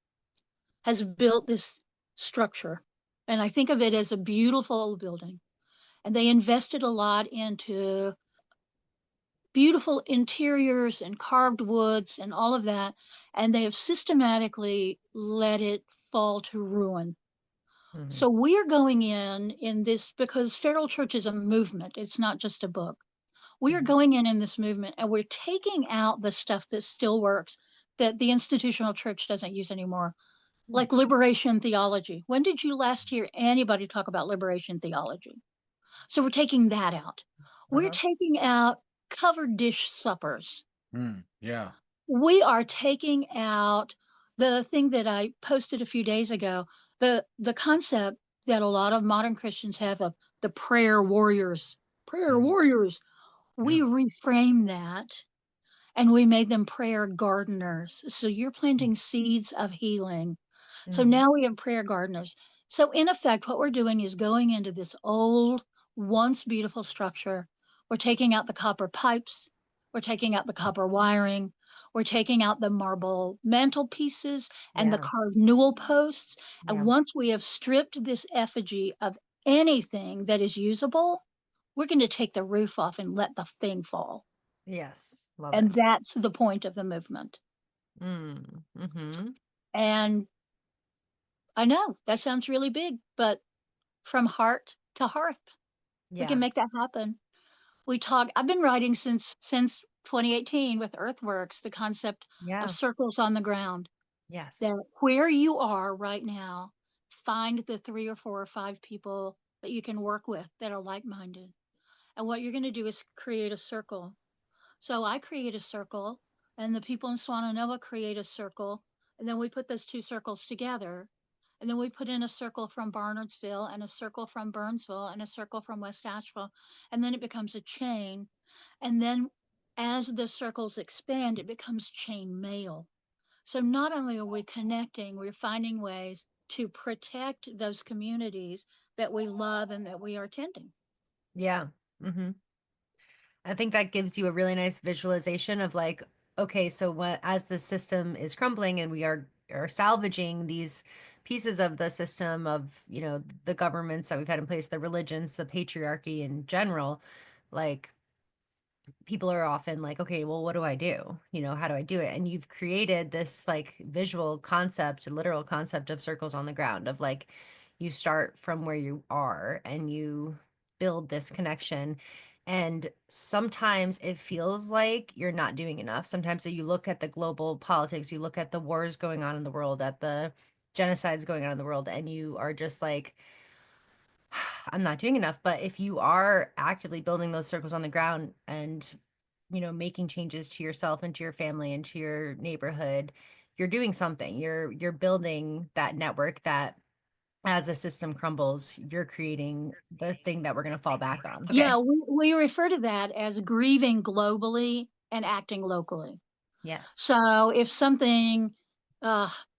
has built this structure. And I think of it as a beautiful building. And they invested a lot into beautiful interiors and carved woods and all of that. And they have systematically let it fall to ruin. Mm-hmm. So we're going in this, because Feral Church is a movement. It's not just a book. We are Mm-hmm. going in this movement and we're taking out the stuff that still works, that the institutional church doesn't use anymore, like liberation theology. When did you last hear anybody talk about liberation theology? So we're taking that out. We're Uh-huh. taking out covered dish suppers. Mm. Yeah. We are taking out the thing that I posted a few days ago, the concept that a lot of modern Christians have of the prayer warriors. Prayer Mm. warriors. We Yeah. reframe that and we made them prayer gardeners. So you're Mm. planting seeds of healing. So Mm-hmm. now we have prayer gardeners. So in effect, what we're doing is going into this old, once beautiful structure. We're taking out the copper pipes. We're taking out the copper wiring. We're taking out the marble mantelpieces and the Yeah. carved newel posts. And Yeah. once we have stripped this effigy of anything that is usable, we're going to take the roof off and let the thing fall. Yes. Love it. And that's the point of the movement. Mm. Mm-hmm. And I know that sounds really big, but from heart to hearth, we can Yeah. make that happen. I've been writing since 2018 with Earthworks, the concept of Yeah. circles on the ground. Yes. That where you are right now, find the 3 or 4 or 5 people that you can work with that are like-minded. And what you're going to do is create a circle. So I create a circle, and the people in Swananoa create a circle, and then we put those two circles together. And then we put in a circle from Barnardsville and a circle from Burnsville and a circle from West Asheville. And then it becomes a chain. And then as the circles expand, it becomes chain mail. So not only are we connecting, we're finding ways to protect those communities that we love and that we are tending. Yeah. Mm-hmm. I think that gives you a really nice visualization of like, okay, so what as the system is crumbling and we are salvaging these pieces of the system of, the governments that we've had in place, the religions, the patriarchy in general, like people are often like, okay, well, what do I do? How do I do it? And you've created this like visual concept, literal concept of circles on the ground of like, you start from where you are and you build this connection. And sometimes it feels like you're not doing enough. Sometimes you look at the global politics, you look at the wars going on in the world, at the genocides going on in the world, and you are just like, I'm not doing enough. But if you are actively building those circles on the ground and, making changes to yourself and to your family and to your neighborhood, you're doing something. You're building that network that as the system crumbles, you're creating the thing that we're going to fall back on. Okay. Yeah, we refer to that as grieving globally and acting locally. Yes. So if something,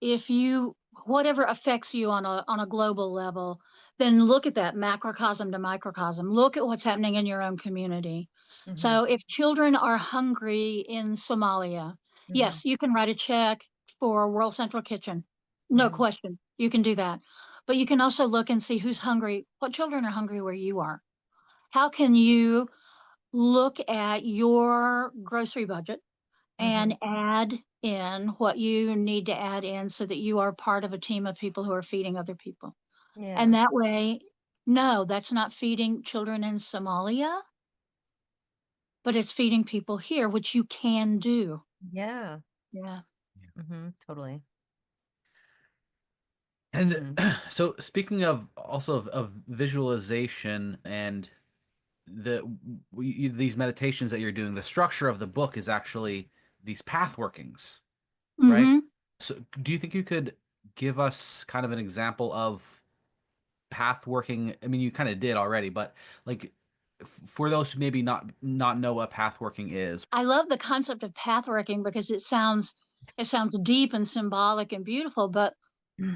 if you, whatever affects you on a global level, then look at that macrocosm to microcosm. Look at what's happening in your own community. Mhm. So if children are hungry in Somalia, yes, you can write a check for World Central Kitchen. No Mhm. question. You can do that. But you can also look and see who's hungry, what children are hungry where you are. How can you look at your grocery budget and add in what you need to add in so that you are part of a team of people who are feeding other people? Yeah. And that way, no, that's not feeding children in Somalia, but it's feeding people here, which you can do. Yeah. Yeah. Totally. And so speaking of also of visualization and these meditations that you're doing, the structure of the book is actually these path workings, right? Mm-hmm. So do you think you could give us kind of an example of path working? I mean, you kind of did already, but like for those who maybe not know what path working is. I love the concept of pathworking because it sounds deep and symbolic and beautiful, but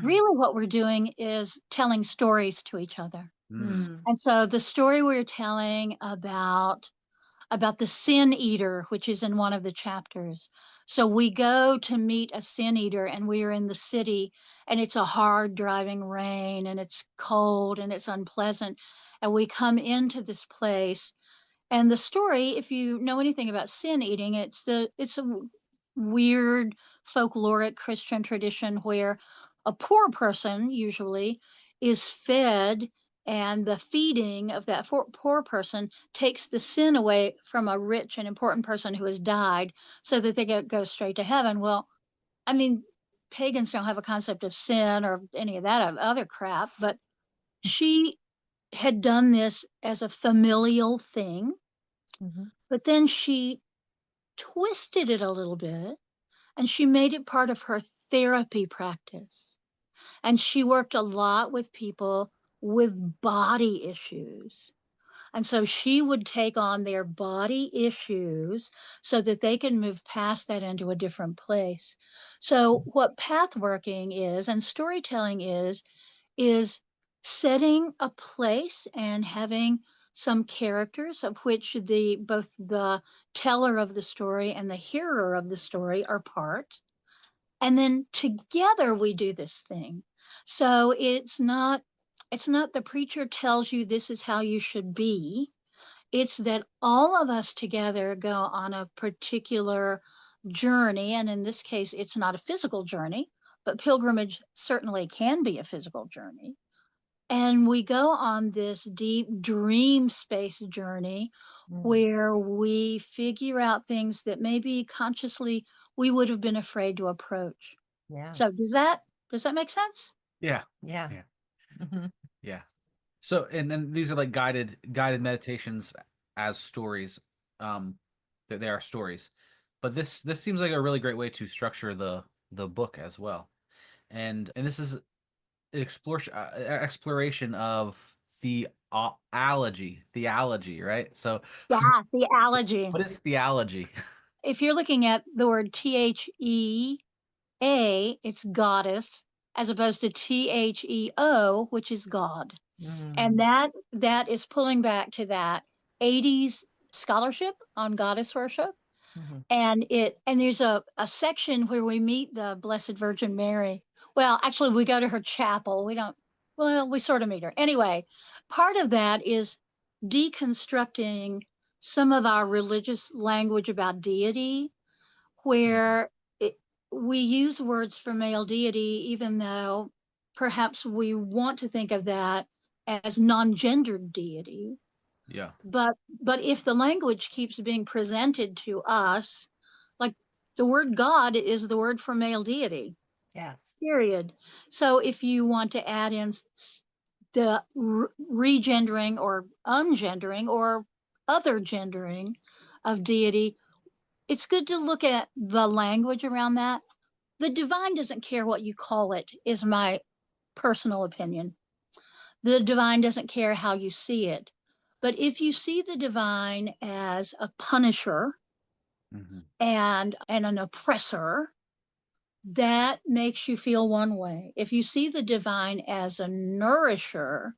really what we're doing is telling stories to each other. Mm. And so the story we're telling about the sin eater, which is in one of the chapters. So we go to meet a sin eater and we are in the city and it's a hard driving rain and it's cold and it's unpleasant. And we come into this place, and the story, if you know anything about sin eating, it's a weird folkloric Christian tradition where a poor person usually is fed, and the feeding of that poor person takes the sin away from a rich and important person who has died so that they go straight to heaven. Well, I mean, pagans don't have a concept of sin or any of that other crap, but she had done this as a familial thing, but then she twisted it a little bit and she made it part of her therapy practice. And she worked a lot with people with body issues. And so she would take on their body issues so that they can move past that into a different place. So, what pathworking is and storytelling is setting a place and having some characters of which both the teller of the story and the hearer of the story are part, and then together we do this thing. So it's not the preacher tells you this is how you should be. It's that all of us together go on a particular journey, and in this case it's not a physical journey, but pilgrimage certainly can be a physical journey. And we go on this deep dream space journey where we figure out things that maybe consciously we would have been afraid to approach. Yeah. So does that make sense? Yeah. Yeah. Yeah. Yeah. So and then these are like guided meditations as stories. They are stories, but this seems like a really great way to structure the book as well. And this is an exploration of theology, right? So Yeah, theology. what is theology? If you're looking at the word THEA, it's goddess, as opposed to THEO, which is God. And that is pulling back to that 80s scholarship on goddess worship. And there's a section where we meet the Blessed Virgin Mary. Well, actually, we go to her chapel. We sort of meet her. Anyway, part of that is deconstructing some of our religious language about deity, where we use words for male deity, even though perhaps we want to think of that as non-gendered deity. Yeah. But if the language keeps being presented to us, like the word God is the word for male deity. Yes. Period. So if you want to add in the regendering or ungendering or other gendering of deity, it's good to look at the language around that. The divine doesn't care what you call it, is my personal opinion. The divine doesn't care how you see it. But if you see the divine as a punisher and an oppressor, that makes you feel one way. If you see the divine as a nourisher,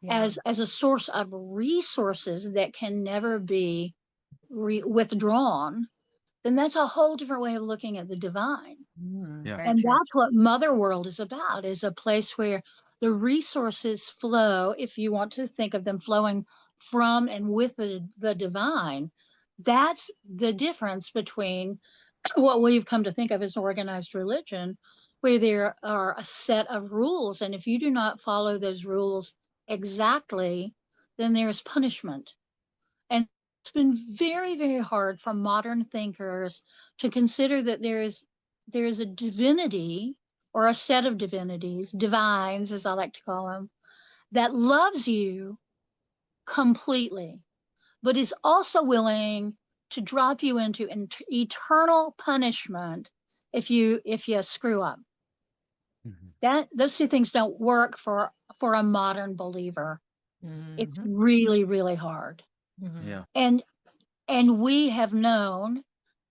as a source of resources that can never be withdrawn, then that's a whole different way of looking at the divine. Yeah. And that's what Mother World is about, is a place where the resources flow, if you want to think of them flowing from and with the divine. That's the difference between what we've come to think of as organized religion, where there are a set of rules. And if you do not follow those rules exactly, then there's punishment. And it's been very, very hard for modern thinkers to consider that there is a divinity or a set of divinities, divines, as I like to call them, that loves you completely, but is also willing to drop you into eternal punishment if you screw up. That those two things don't work for a modern believer. It's really, really hard. Yeah. And we have known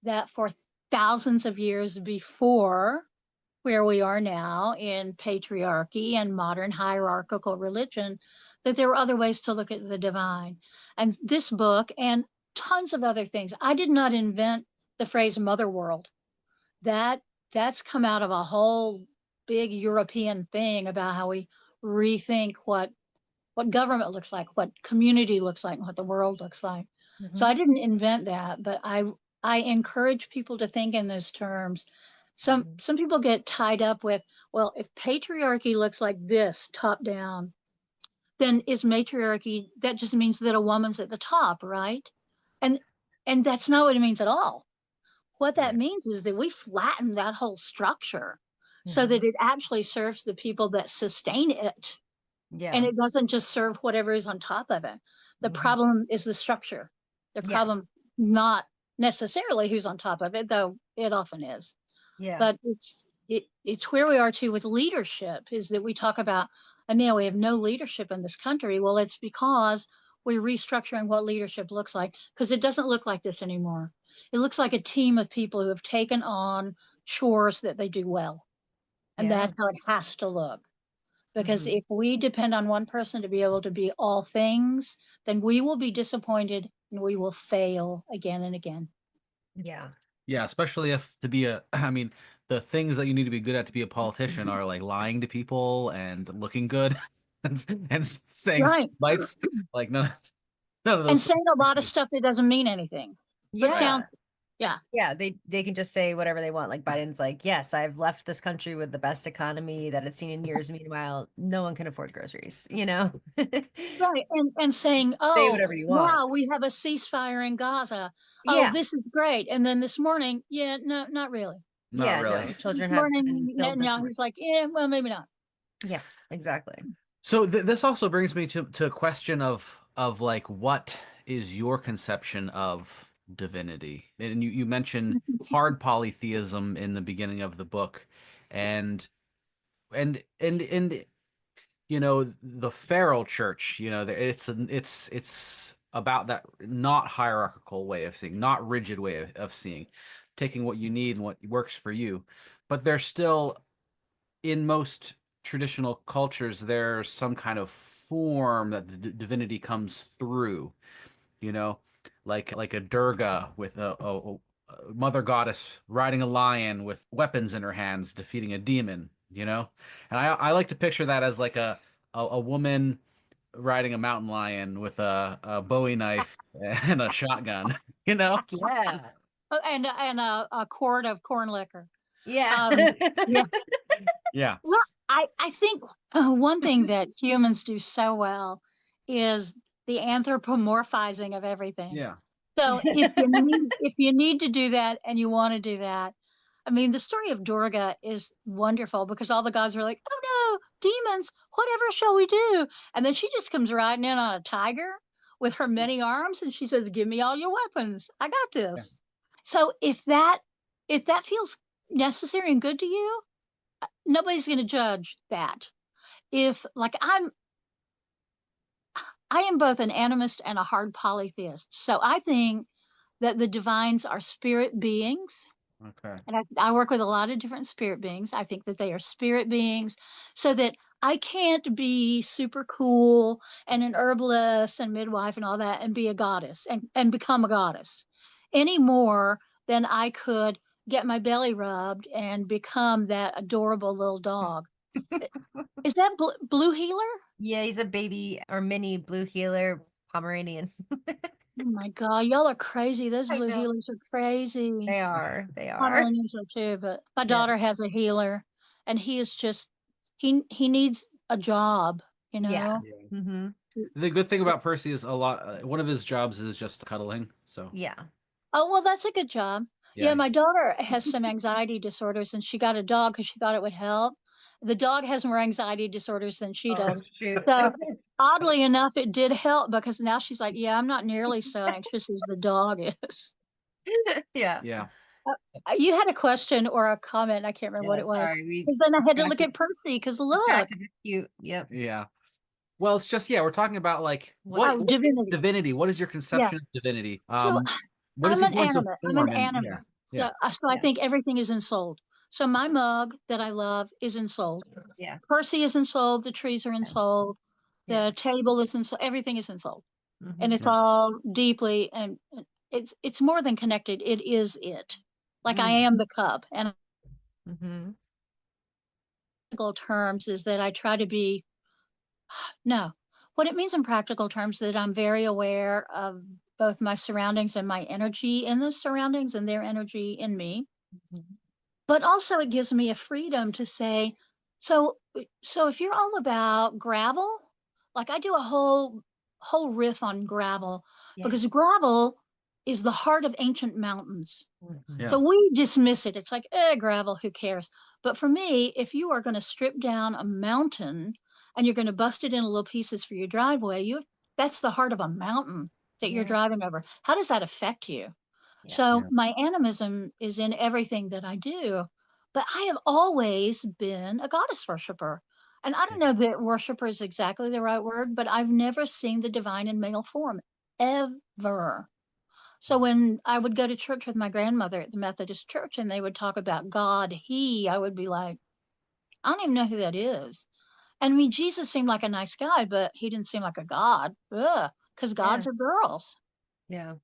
that for thousands of years before where we are now in patriarchy and modern hierarchical religion, that there were other ways to look at the divine. And this book and tons of other things, I did not invent the phrase mother world. That's come out of a whole big European thing about how we rethink what government looks like, what community looks like, what the world looks like. So I didn't invent that, but I encourage people to think in those terms. Some people get tied up with, well, if patriarchy looks like this, top down, then is matriarchy, that just means that a woman's at the top, right? And that's not what it means at all. What that means is that we flatten that whole structure so that it actually serves the people that sustain it. And it doesn't just serve whatever is on top of it. The problem is the structure. The problem, not necessarily who's on top of it, though it often is. But it's where we are too with leadership, is that we talk about, I mean, we have no leadership in this country. Well, it's because we're restructuring what leadership looks like, because it doesn't look like this anymore. It looks like a team of people who have taken on chores that they do well. And that's how it has to look. Because if we depend on one person to be able to be all things, then we will be disappointed and we will fail again and again. Yeah, especially if to be I mean, the things that you need to be good at to be a politician are like lying to people and looking good and saying bites. Like none of those. And saying a lot of stuff that doesn't mean anything. But sounds, they can just say whatever they want. Like Biden's like, yes, I've left this country with the best economy that it's seen in years. Meanwhile, no one can afford groceries, Right. And saying, say oh, whatever you want. wow, we have a ceasefire in Gaza. Oh, this is great. And then this morning, no, not really. Not really. No, children this have morning, now he's like, well, maybe not. Yeah, exactly. So this also brings me to a question of like, what is your conception of divinity? And you mentioned hard polytheism in the beginning of the book, and the feral church, it's about that not hierarchical way of seeing, not rigid way of seeing, taking what you need and what works for you. But there's still, in most traditional cultures, there's some kind of form that the divinity comes through, you know, like a Durga with a mother goddess riding a lion with weapons in her hands, defeating a demon, you know? And I like to picture that as like a woman riding a mountain lion with a Bowie knife and a shotgun, you know? Yeah. Oh, and a quart of corn liquor. Yeah. Yeah. Yeah. Well, I think one thing that humans do so well is the anthropomorphizing of everything. Yeah. So if you need to do that and you want to do that, I mean, the story of Durga is wonderful because all the gods are like, "Oh no, demons! Whatever shall we do?" And then she just comes riding in on a tiger with her many arms, and she says, "Give me all your weapons. I got Yeah. this." So if that feels necessary and good to you, nobody's going to judge that. If like I am both an animist and a hard polytheist. So I think that the divines are spirit beings. Okay. And I work with a lot of different spirit beings. I think that they are spirit beings so that I can't be super cool and an herbalist and midwife and all that and be a goddess and become a goddess any more than I could get my belly rubbed and become that adorable little dog. Is that blue healer? Yeah, he's a baby or mini blue healer Pomeranian. Oh my God, y'all are crazy. Those I blue know. healers are crazy. They are. They are. Pomeranians are too, but my Yeah. daughter has a healer and he is just he needs a job, you Yeah. know? Yeah. Mm-hmm. The good thing about Percy is one of his jobs is just cuddling. So Yeah. Oh, well, that's a good job. Yeah, yeah. my daughter has some anxiety disorders and she got a dog because she thought it would help. The dog has more anxiety disorders than she Oh, does. shoot. So oddly enough, it did help because now she's like, yeah, I'm not nearly so anxious as the dog is. Yeah. Yeah. You had a question or a comment. I can't remember what Yeah. it was. Sorry. We Because then I had to look distracted, at Percy because look. distracted the cute. Yep. Yeah. Well, it's just we're talking about like What Oh, is what is divinity. divinity? What is your Yeah. conception of divinity? So What is he going to I'm an form? And yeah, animist. yeah, So I yeah. think everything is ensouled. So my mug that I love is ensouled. Yeah. Percy is ensouled. The trees are Yeah. ensouled. Yeah. The table is ensouled. Everything is ensouled, and Mm-hmm. it's yeah. all deeply and it's more than connected. It is it. Like I Mm. am the cup. And Mm-hmm. practical terms is that I try to be no. What it means in practical terms is that I'm very aware of both my surroundings and my energy in the surroundings and their energy in me. Mm-hmm. But also it gives me a freedom to say, so if you're all about gravel, like I do a whole riff on gravel Yeah. because gravel is the heart of ancient mountains. Mm-hmm. Yeah. So we dismiss it. It's like, gravel, who cares? But for me, if you are going to strip down a mountain and you're going to bust it into little pieces for your driveway, that's the heart of a mountain that you're Yeah. driving over. How does that affect you? Yes. So Yeah. my animism is in everything that I do, but I have always been a goddess worshiper. And I don't know that worshiper is exactly the right word, but I've never seen the divine in male form ever. So when I would go to church with my grandmother at the Methodist church and they would talk about God, I would be like, I don't even know who that is. And I mean, Jesus seemed like a nice guy, but he didn't seem like a God. Ugh, because Yeah. gods are girls. Yeah.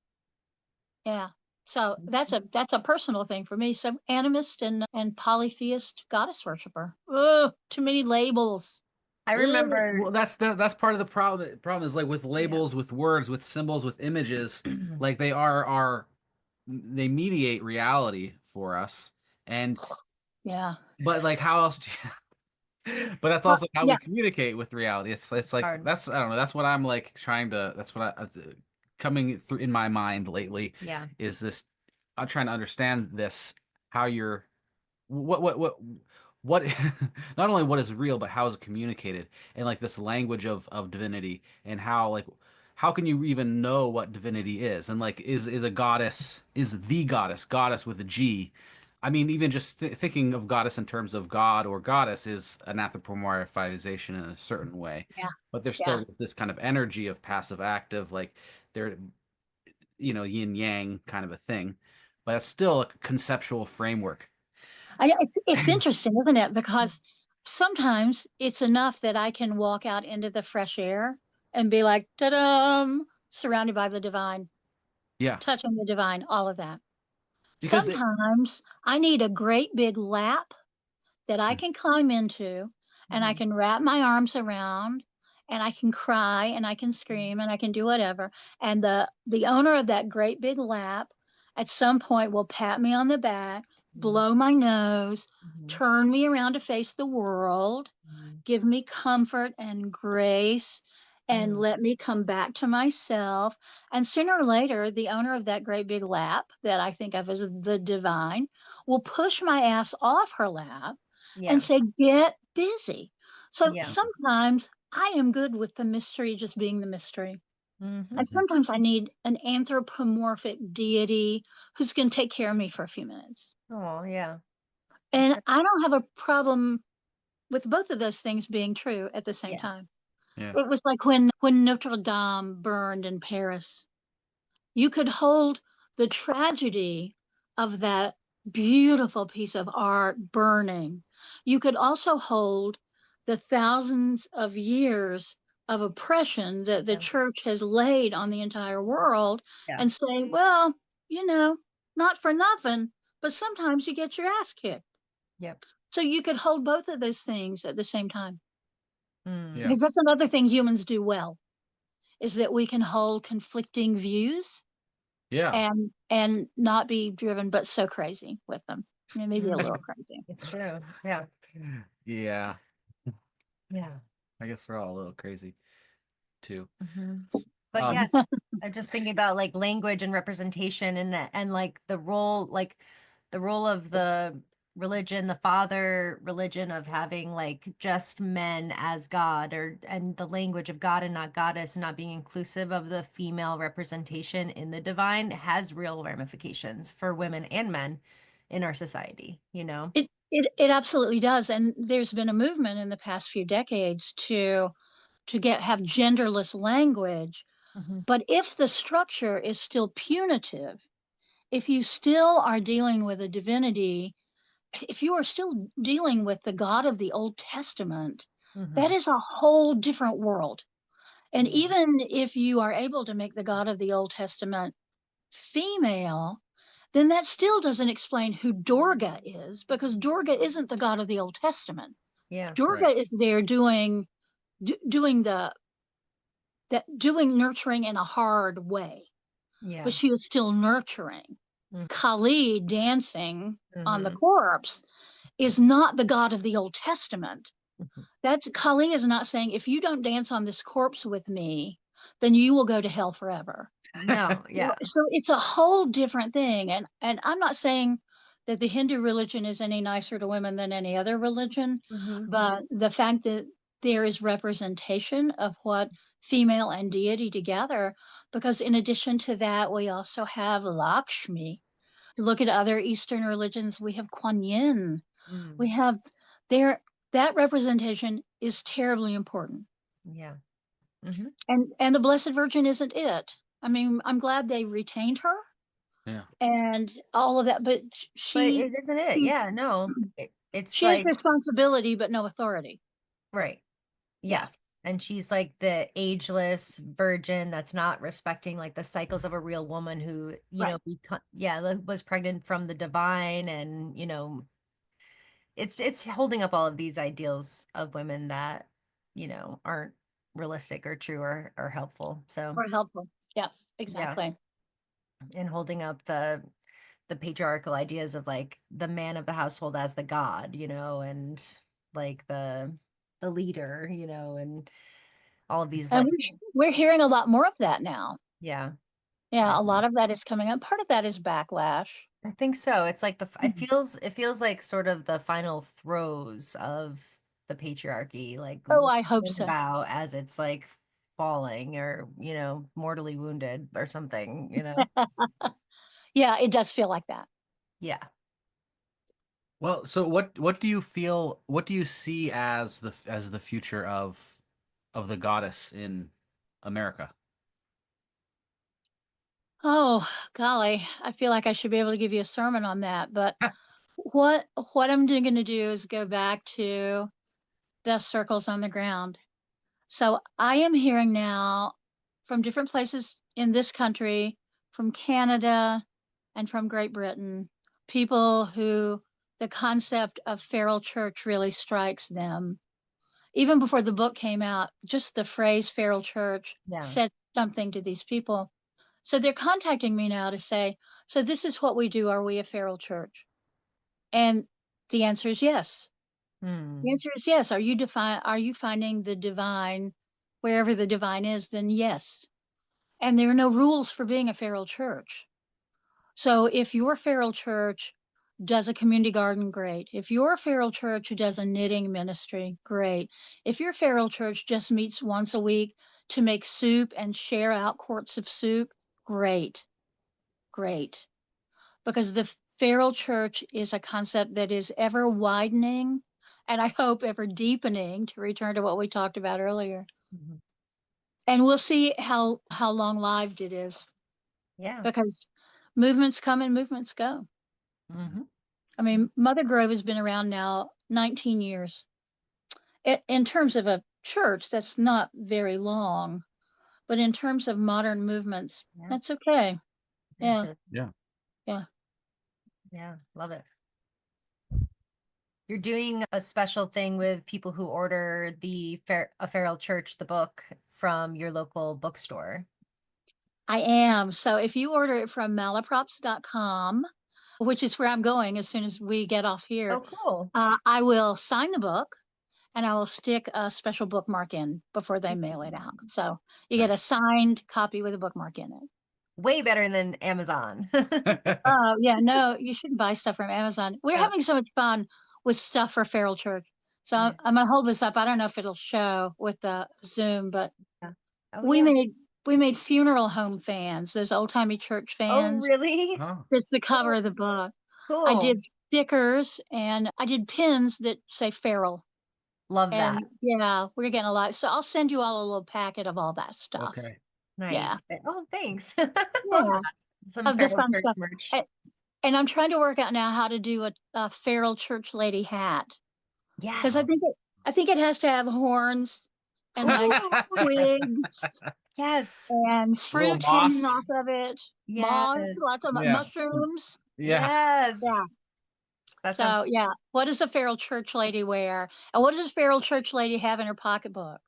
Yeah. So that's a personal thing for me. So animist and polytheist goddess worshiper. Ugh, too many labels. I Ugh. remember. Well, that's part of the problem. Problem is like with Yeah. labels, with words, with symbols, with images, like they mediate reality for us. And Yeah. but like how else do you, but that's Well, also how we yeah. communicate with reality. It's It's like hard. that's I don't know. That's what I'm like trying to. That's what coming through in my mind lately Yeah. is this. I'm trying to understand this. How you're what not only what is real but how is it communicated and like this language of divinity and how like how can you even know what divinity is and like is a goddess is the goddess with a G. I mean, even just thinking of goddess in terms of god or goddess is an anthropomorphization in a certain way, Yeah. but there's Yeah. still this kind of energy of passive active, like they're yin yang kind of a thing, but it's still a conceptual framework. It's interesting, isn't it? Because sometimes it's enough that I can walk out into the fresh air and be like, ta-da, surrounded by the divine, Yeah. touching the divine, all of that. Because Sometimes I need a great big lap that I can climb into and I Mhm. can wrap my arms around and I can cry and I can scream and I can do whatever. And the owner of that great big lap at some point will pat me on the back, Mhm. blow my nose, Mhm. turn me around to face the world, Mhm. give me comfort and grace, and Mhm. let me come back to myself. And sooner or later, the owner of that great big lap that I think of as the divine will push my ass off her lap and Yeah. say, get busy. So Yeah. sometimes I am good with the mystery just being the mystery. Mhm. And sometimes I need an anthropomorphic deity who's going to take care of me for a few minutes. Oh, yeah. For And sure. I don't have a problem with both of those things being true at the same time. Yes. yeah. It was like when Notre Dame burned in Paris. You could hold the tragedy of that beautiful piece of art burning. You could also hold the thousands of years of oppression that the Yeah. church has laid on the entire world Yeah. and say, well, you know, not for nothing, but sometimes you get your ass kicked. Yep. So you could hold both of those things at the same time. Yeah. Because that's another thing humans do well, is that we can hold conflicting views Yeah. and not be driven but so crazy with them. I mean, maybe a Mhm. little crazy. It's true. Yeah. Yeah. Yeah. I guess we're all a little crazy too. Hmm. But Um, yeah, I'm just thinking about like language and representation and like the role of the religion, the father religion of having like just men as God or and the language of God and not goddess and not being inclusive of the female representation in the divine has real ramifications for women and men in our society, you know? It absolutely does. And there's been a movement in the past few decades to get have genderless language. Hmm. But if the structure is still punitive, if you still are dealing with a divinity, if you are still dealing with the God of the Old Testament, that Hmm. is a whole different world. And Yeah. even if you are able to make the God of the Old Testament female, then that still doesn't explain who Durga is, because Durga isn't the God of the Old Testament. Yeah. right. Durga is there doing doing nurturing in a hard way, Yeah. but she was still nurturing. Kali dancing on the Mm-hmm. corpse is not the God of the Old Testament. Hmm. That's Kali is not saying, if you don't dance on this corpse with me, then you will go to hell forever. No, yeah. So it's a whole different thing. And I'm not saying that the Hindu religion is any nicer to women than any other religion, Hmm. but the fact that there is representation of what female and deity together, because in addition to that, we also have Lakshmi. Look at other Eastern religions, we have Kuan Yin. We Mm. have there that representation is terribly important. Yeah. Hmm. And the Blessed Virgin isn't it. I mean, I'm glad they retained her Yeah. and all of that, but But she it isn't it. she, Yeah, no. It's she has like, responsibility but no authority. right. Yeah, Yes. And she's like the ageless virgin that's not respecting like the cycles of a real woman who, right. yeah, like, was pregnant from the divine and, it's holding up all of these ideals of women that, aren't realistic or true or helpful. So, Or helpful. Yeah, yeah. exactly. And holding up the patriarchal ideas of like the man of the household as the god, and like the leader, and all of these And like we're hearing a lot more of that now. yeah. Yeah, I a lot of that is coming up. Part of that is backlash. I think so. It's like Mhm. it feels like sort of the final throes of the patriarchy, like Oh, I hope think so. about as it's like falling or, mortally wounded or something, Yeah, it does feel like that. Yeah. Well, so what do you feel? What do you see as the future of the goddess in America? Oh, golly, I feel like I should be able to give you a sermon on that, but what I'm going to do is go back to dust circles on the ground. So I am hearing now from different places in this country, from Canada and from Great Britain, people who the concept of feral church really strikes them. Even before the book came out, just the phrase feral church said something to these people. So they're contacting me now to say, so this is what we do. Are we a feral church? And the answer is yes. The answer is yes. Are you finding the divine wherever the divine is? Then yes. And there are no rules for being a feral church. So if your feral church does a community garden, great. If your feral church does a knitting ministry, great. If your feral church just meets once a week to make soup and share out quarts of soup, great. Great. Because the feral church is a concept that is ever widening and I hope ever deepening, to return to what we talked about earlier. And we'll see how long lived it is. Yeah. Because movements come and movements go. I mean, Mother Grove has been around now 19 years. In terms of a church, that's not very long. But in terms of modern movements, that's okay. Yeah. Yeah. Yeah. Yeah. Love it. You're doing a special thing with people who order A Feral Church, the book, from your local bookstore. I am. So if you order it from malaprops.com, which is where I'm going as soon as we get off here, cool. I will sign the book and I will stick a special bookmark in before they mail it out. So you get a signed copy with a bookmark in it. Way better than Amazon. Oh, yeah. No, you shouldn't buy stuff from Amazon. We're having so much fun with stuff for Feral Church. So I'm going to hold this up. I don't know if it'll show with the Zoom, but we made funeral home fans, those old timey church fans. Oh, really? It's the cover of the book. Cool. I did stickers and I did pins that say feral. Love that. And yeah, we're getting a lot. So I'll send you all a little packet of all that stuff. Okay. Nice. Yeah. Oh, thanks. Yeah. Some Of the Feral fun Church stuff. merch. And I'm trying to work out now how to do a feral church lady hat. Yes. Because I think it has to have horns and like twigs. Yes. And fruit hanging off of it. Yes. Moss, lots of mushrooms. Yes. Yeah. That So sounds... yeah, what does a feral church lady wear? And what does a feral church lady have in her pocketbook?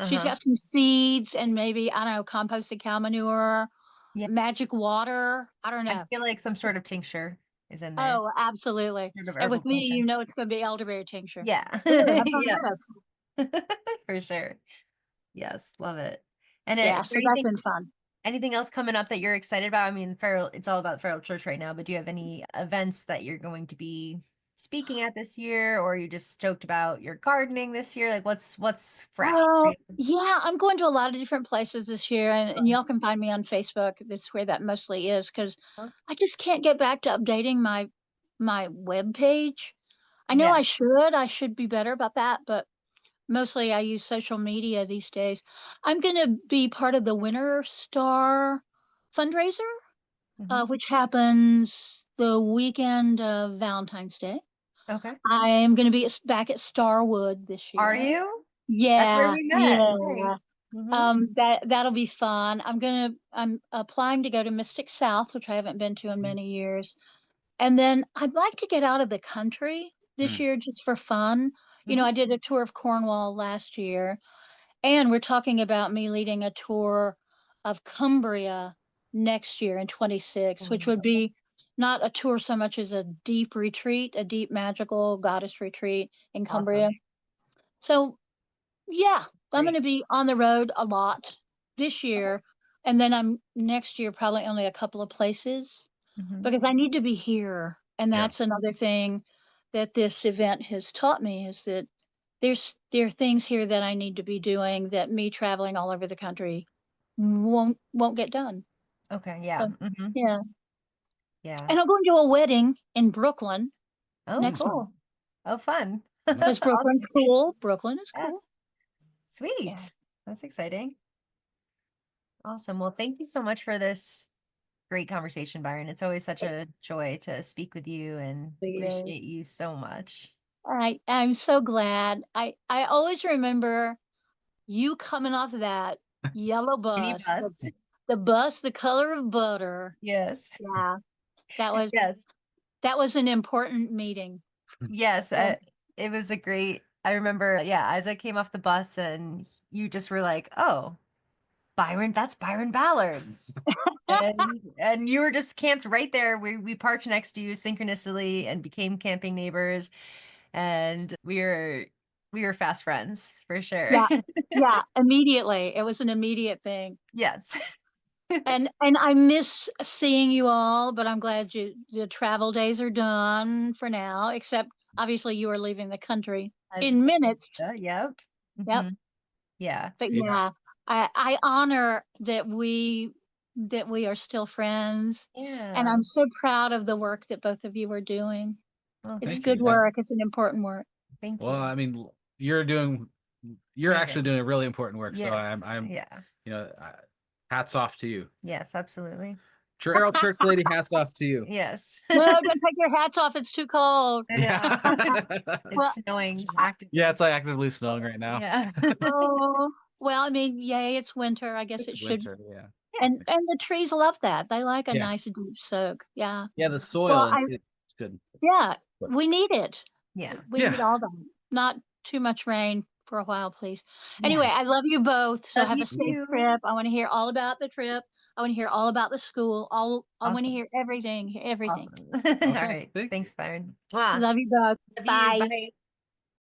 She's got some seeds and maybe, I don't know, composted cow manure, magic water. I don't know. I feel like some sort of tincture is in there. Oh, absolutely. And with me, you know, it's going to be elderberry tincture. Yeah. Yes. For sure. Yes. Love it. And yeah, so that's been fun. Anything else coming up that you're excited about? I mean, it's all about Feral Church right now, but do you have any events that you're going to be speaking at this year, or are you just stoked about your gardening this year? Like what's fresh? Yeah, I'm going to a lot of different places this year, and y'all can find me on Facebook. That's where that mostly is, because I just can't get back to updating my web page. I know I should be better about that, but mostly I use social media these days. I'm going to be part of the Winter Star fundraiser, which happens the weekend of Valentine's Day. Okay. I am going to be back at Starwood this year. Are you? Yeah. That's where we met. Yeah. That'll be fun. I'm applying to go to Mystic South, which I haven't been to in many years. And then I'd like to get out of the country this year just for fun. You know, I did a tour of Cornwall last year, and we're talking about me leading a tour of Cumbria next year in 26, which would be not a tour so much as a deep retreat, a deep magical goddess retreat in Cumbria. So yeah, I'm going to be on the road a lot this year. And then I'm next year, probably only a couple of places because I need to be here. And that's another thing that this event has taught me, is that there are things here that I need to be doing that me traveling all over the country won't get done. Okay. Yeah. So, yeah. Yeah. And I'm going to a wedding in Brooklyn. Next month. Oh, fun. Because Brooklyn's cool. Brooklyn is cool. Yes. Sweet. Yeah. That's exciting. Awesome. Well, thank you so much for this great conversation, Byron. It's always such a joy to speak with you, and appreciate you so much. I'm so glad. I always remember you coming off that yellow Mini bus, bus. the bus, the color of butter. Yes. Yeah, that was Yes. that was an important meeting. Yes. Yeah. It was a great, I remember, yeah, as I came off the bus and you just were like, oh, Byron, that's Byron Ballard. And you were just camped right there. We parked next to you synchronously and became camping neighbors. And we were fast friends for sure. Yeah, yeah, immediately. It was an immediate thing. Yes. And I miss seeing you all, but I'm glad the travel days are done for now, except obviously you are leaving the country in minutes. Yep. Yep. Yeah. But yeah, I honor that we are still friends. And Yeah. I'm so proud of the work that both of you are doing. Well, It's Thank good you. work. It's an important work. thank Well, you. I mean, you're actually Amazing. doing really important work. So Yes. I'm, Yeah. hats off to you. Yes, absolutely. Carol Church Lady, hats off to you. Yes. No, don't take your hats off. It's too cold. I know. It's Well, snowing actively. Yeah, it's like actively snowing right now. Yeah. Oh, well, I mean, yay, it's winter. I guess It's it should. winter, yeah. And the trees love that. They like a Yeah. nice deep soak. Yeah. Yeah, the soil, Well, it's good. yeah, we need it. Yeah. We Yeah. need all that. Not too much rain for a while, please. Yeah. Anyway, I love you both. So Love have you a safe too. trip. I want to hear all about the trip. I want to hear all about the school. I want to Awesome. hear everything. Everything. Awesome. All Okay, right. thank Thanks, Byron. Wow. Love you both. Love you. Bye. Bye.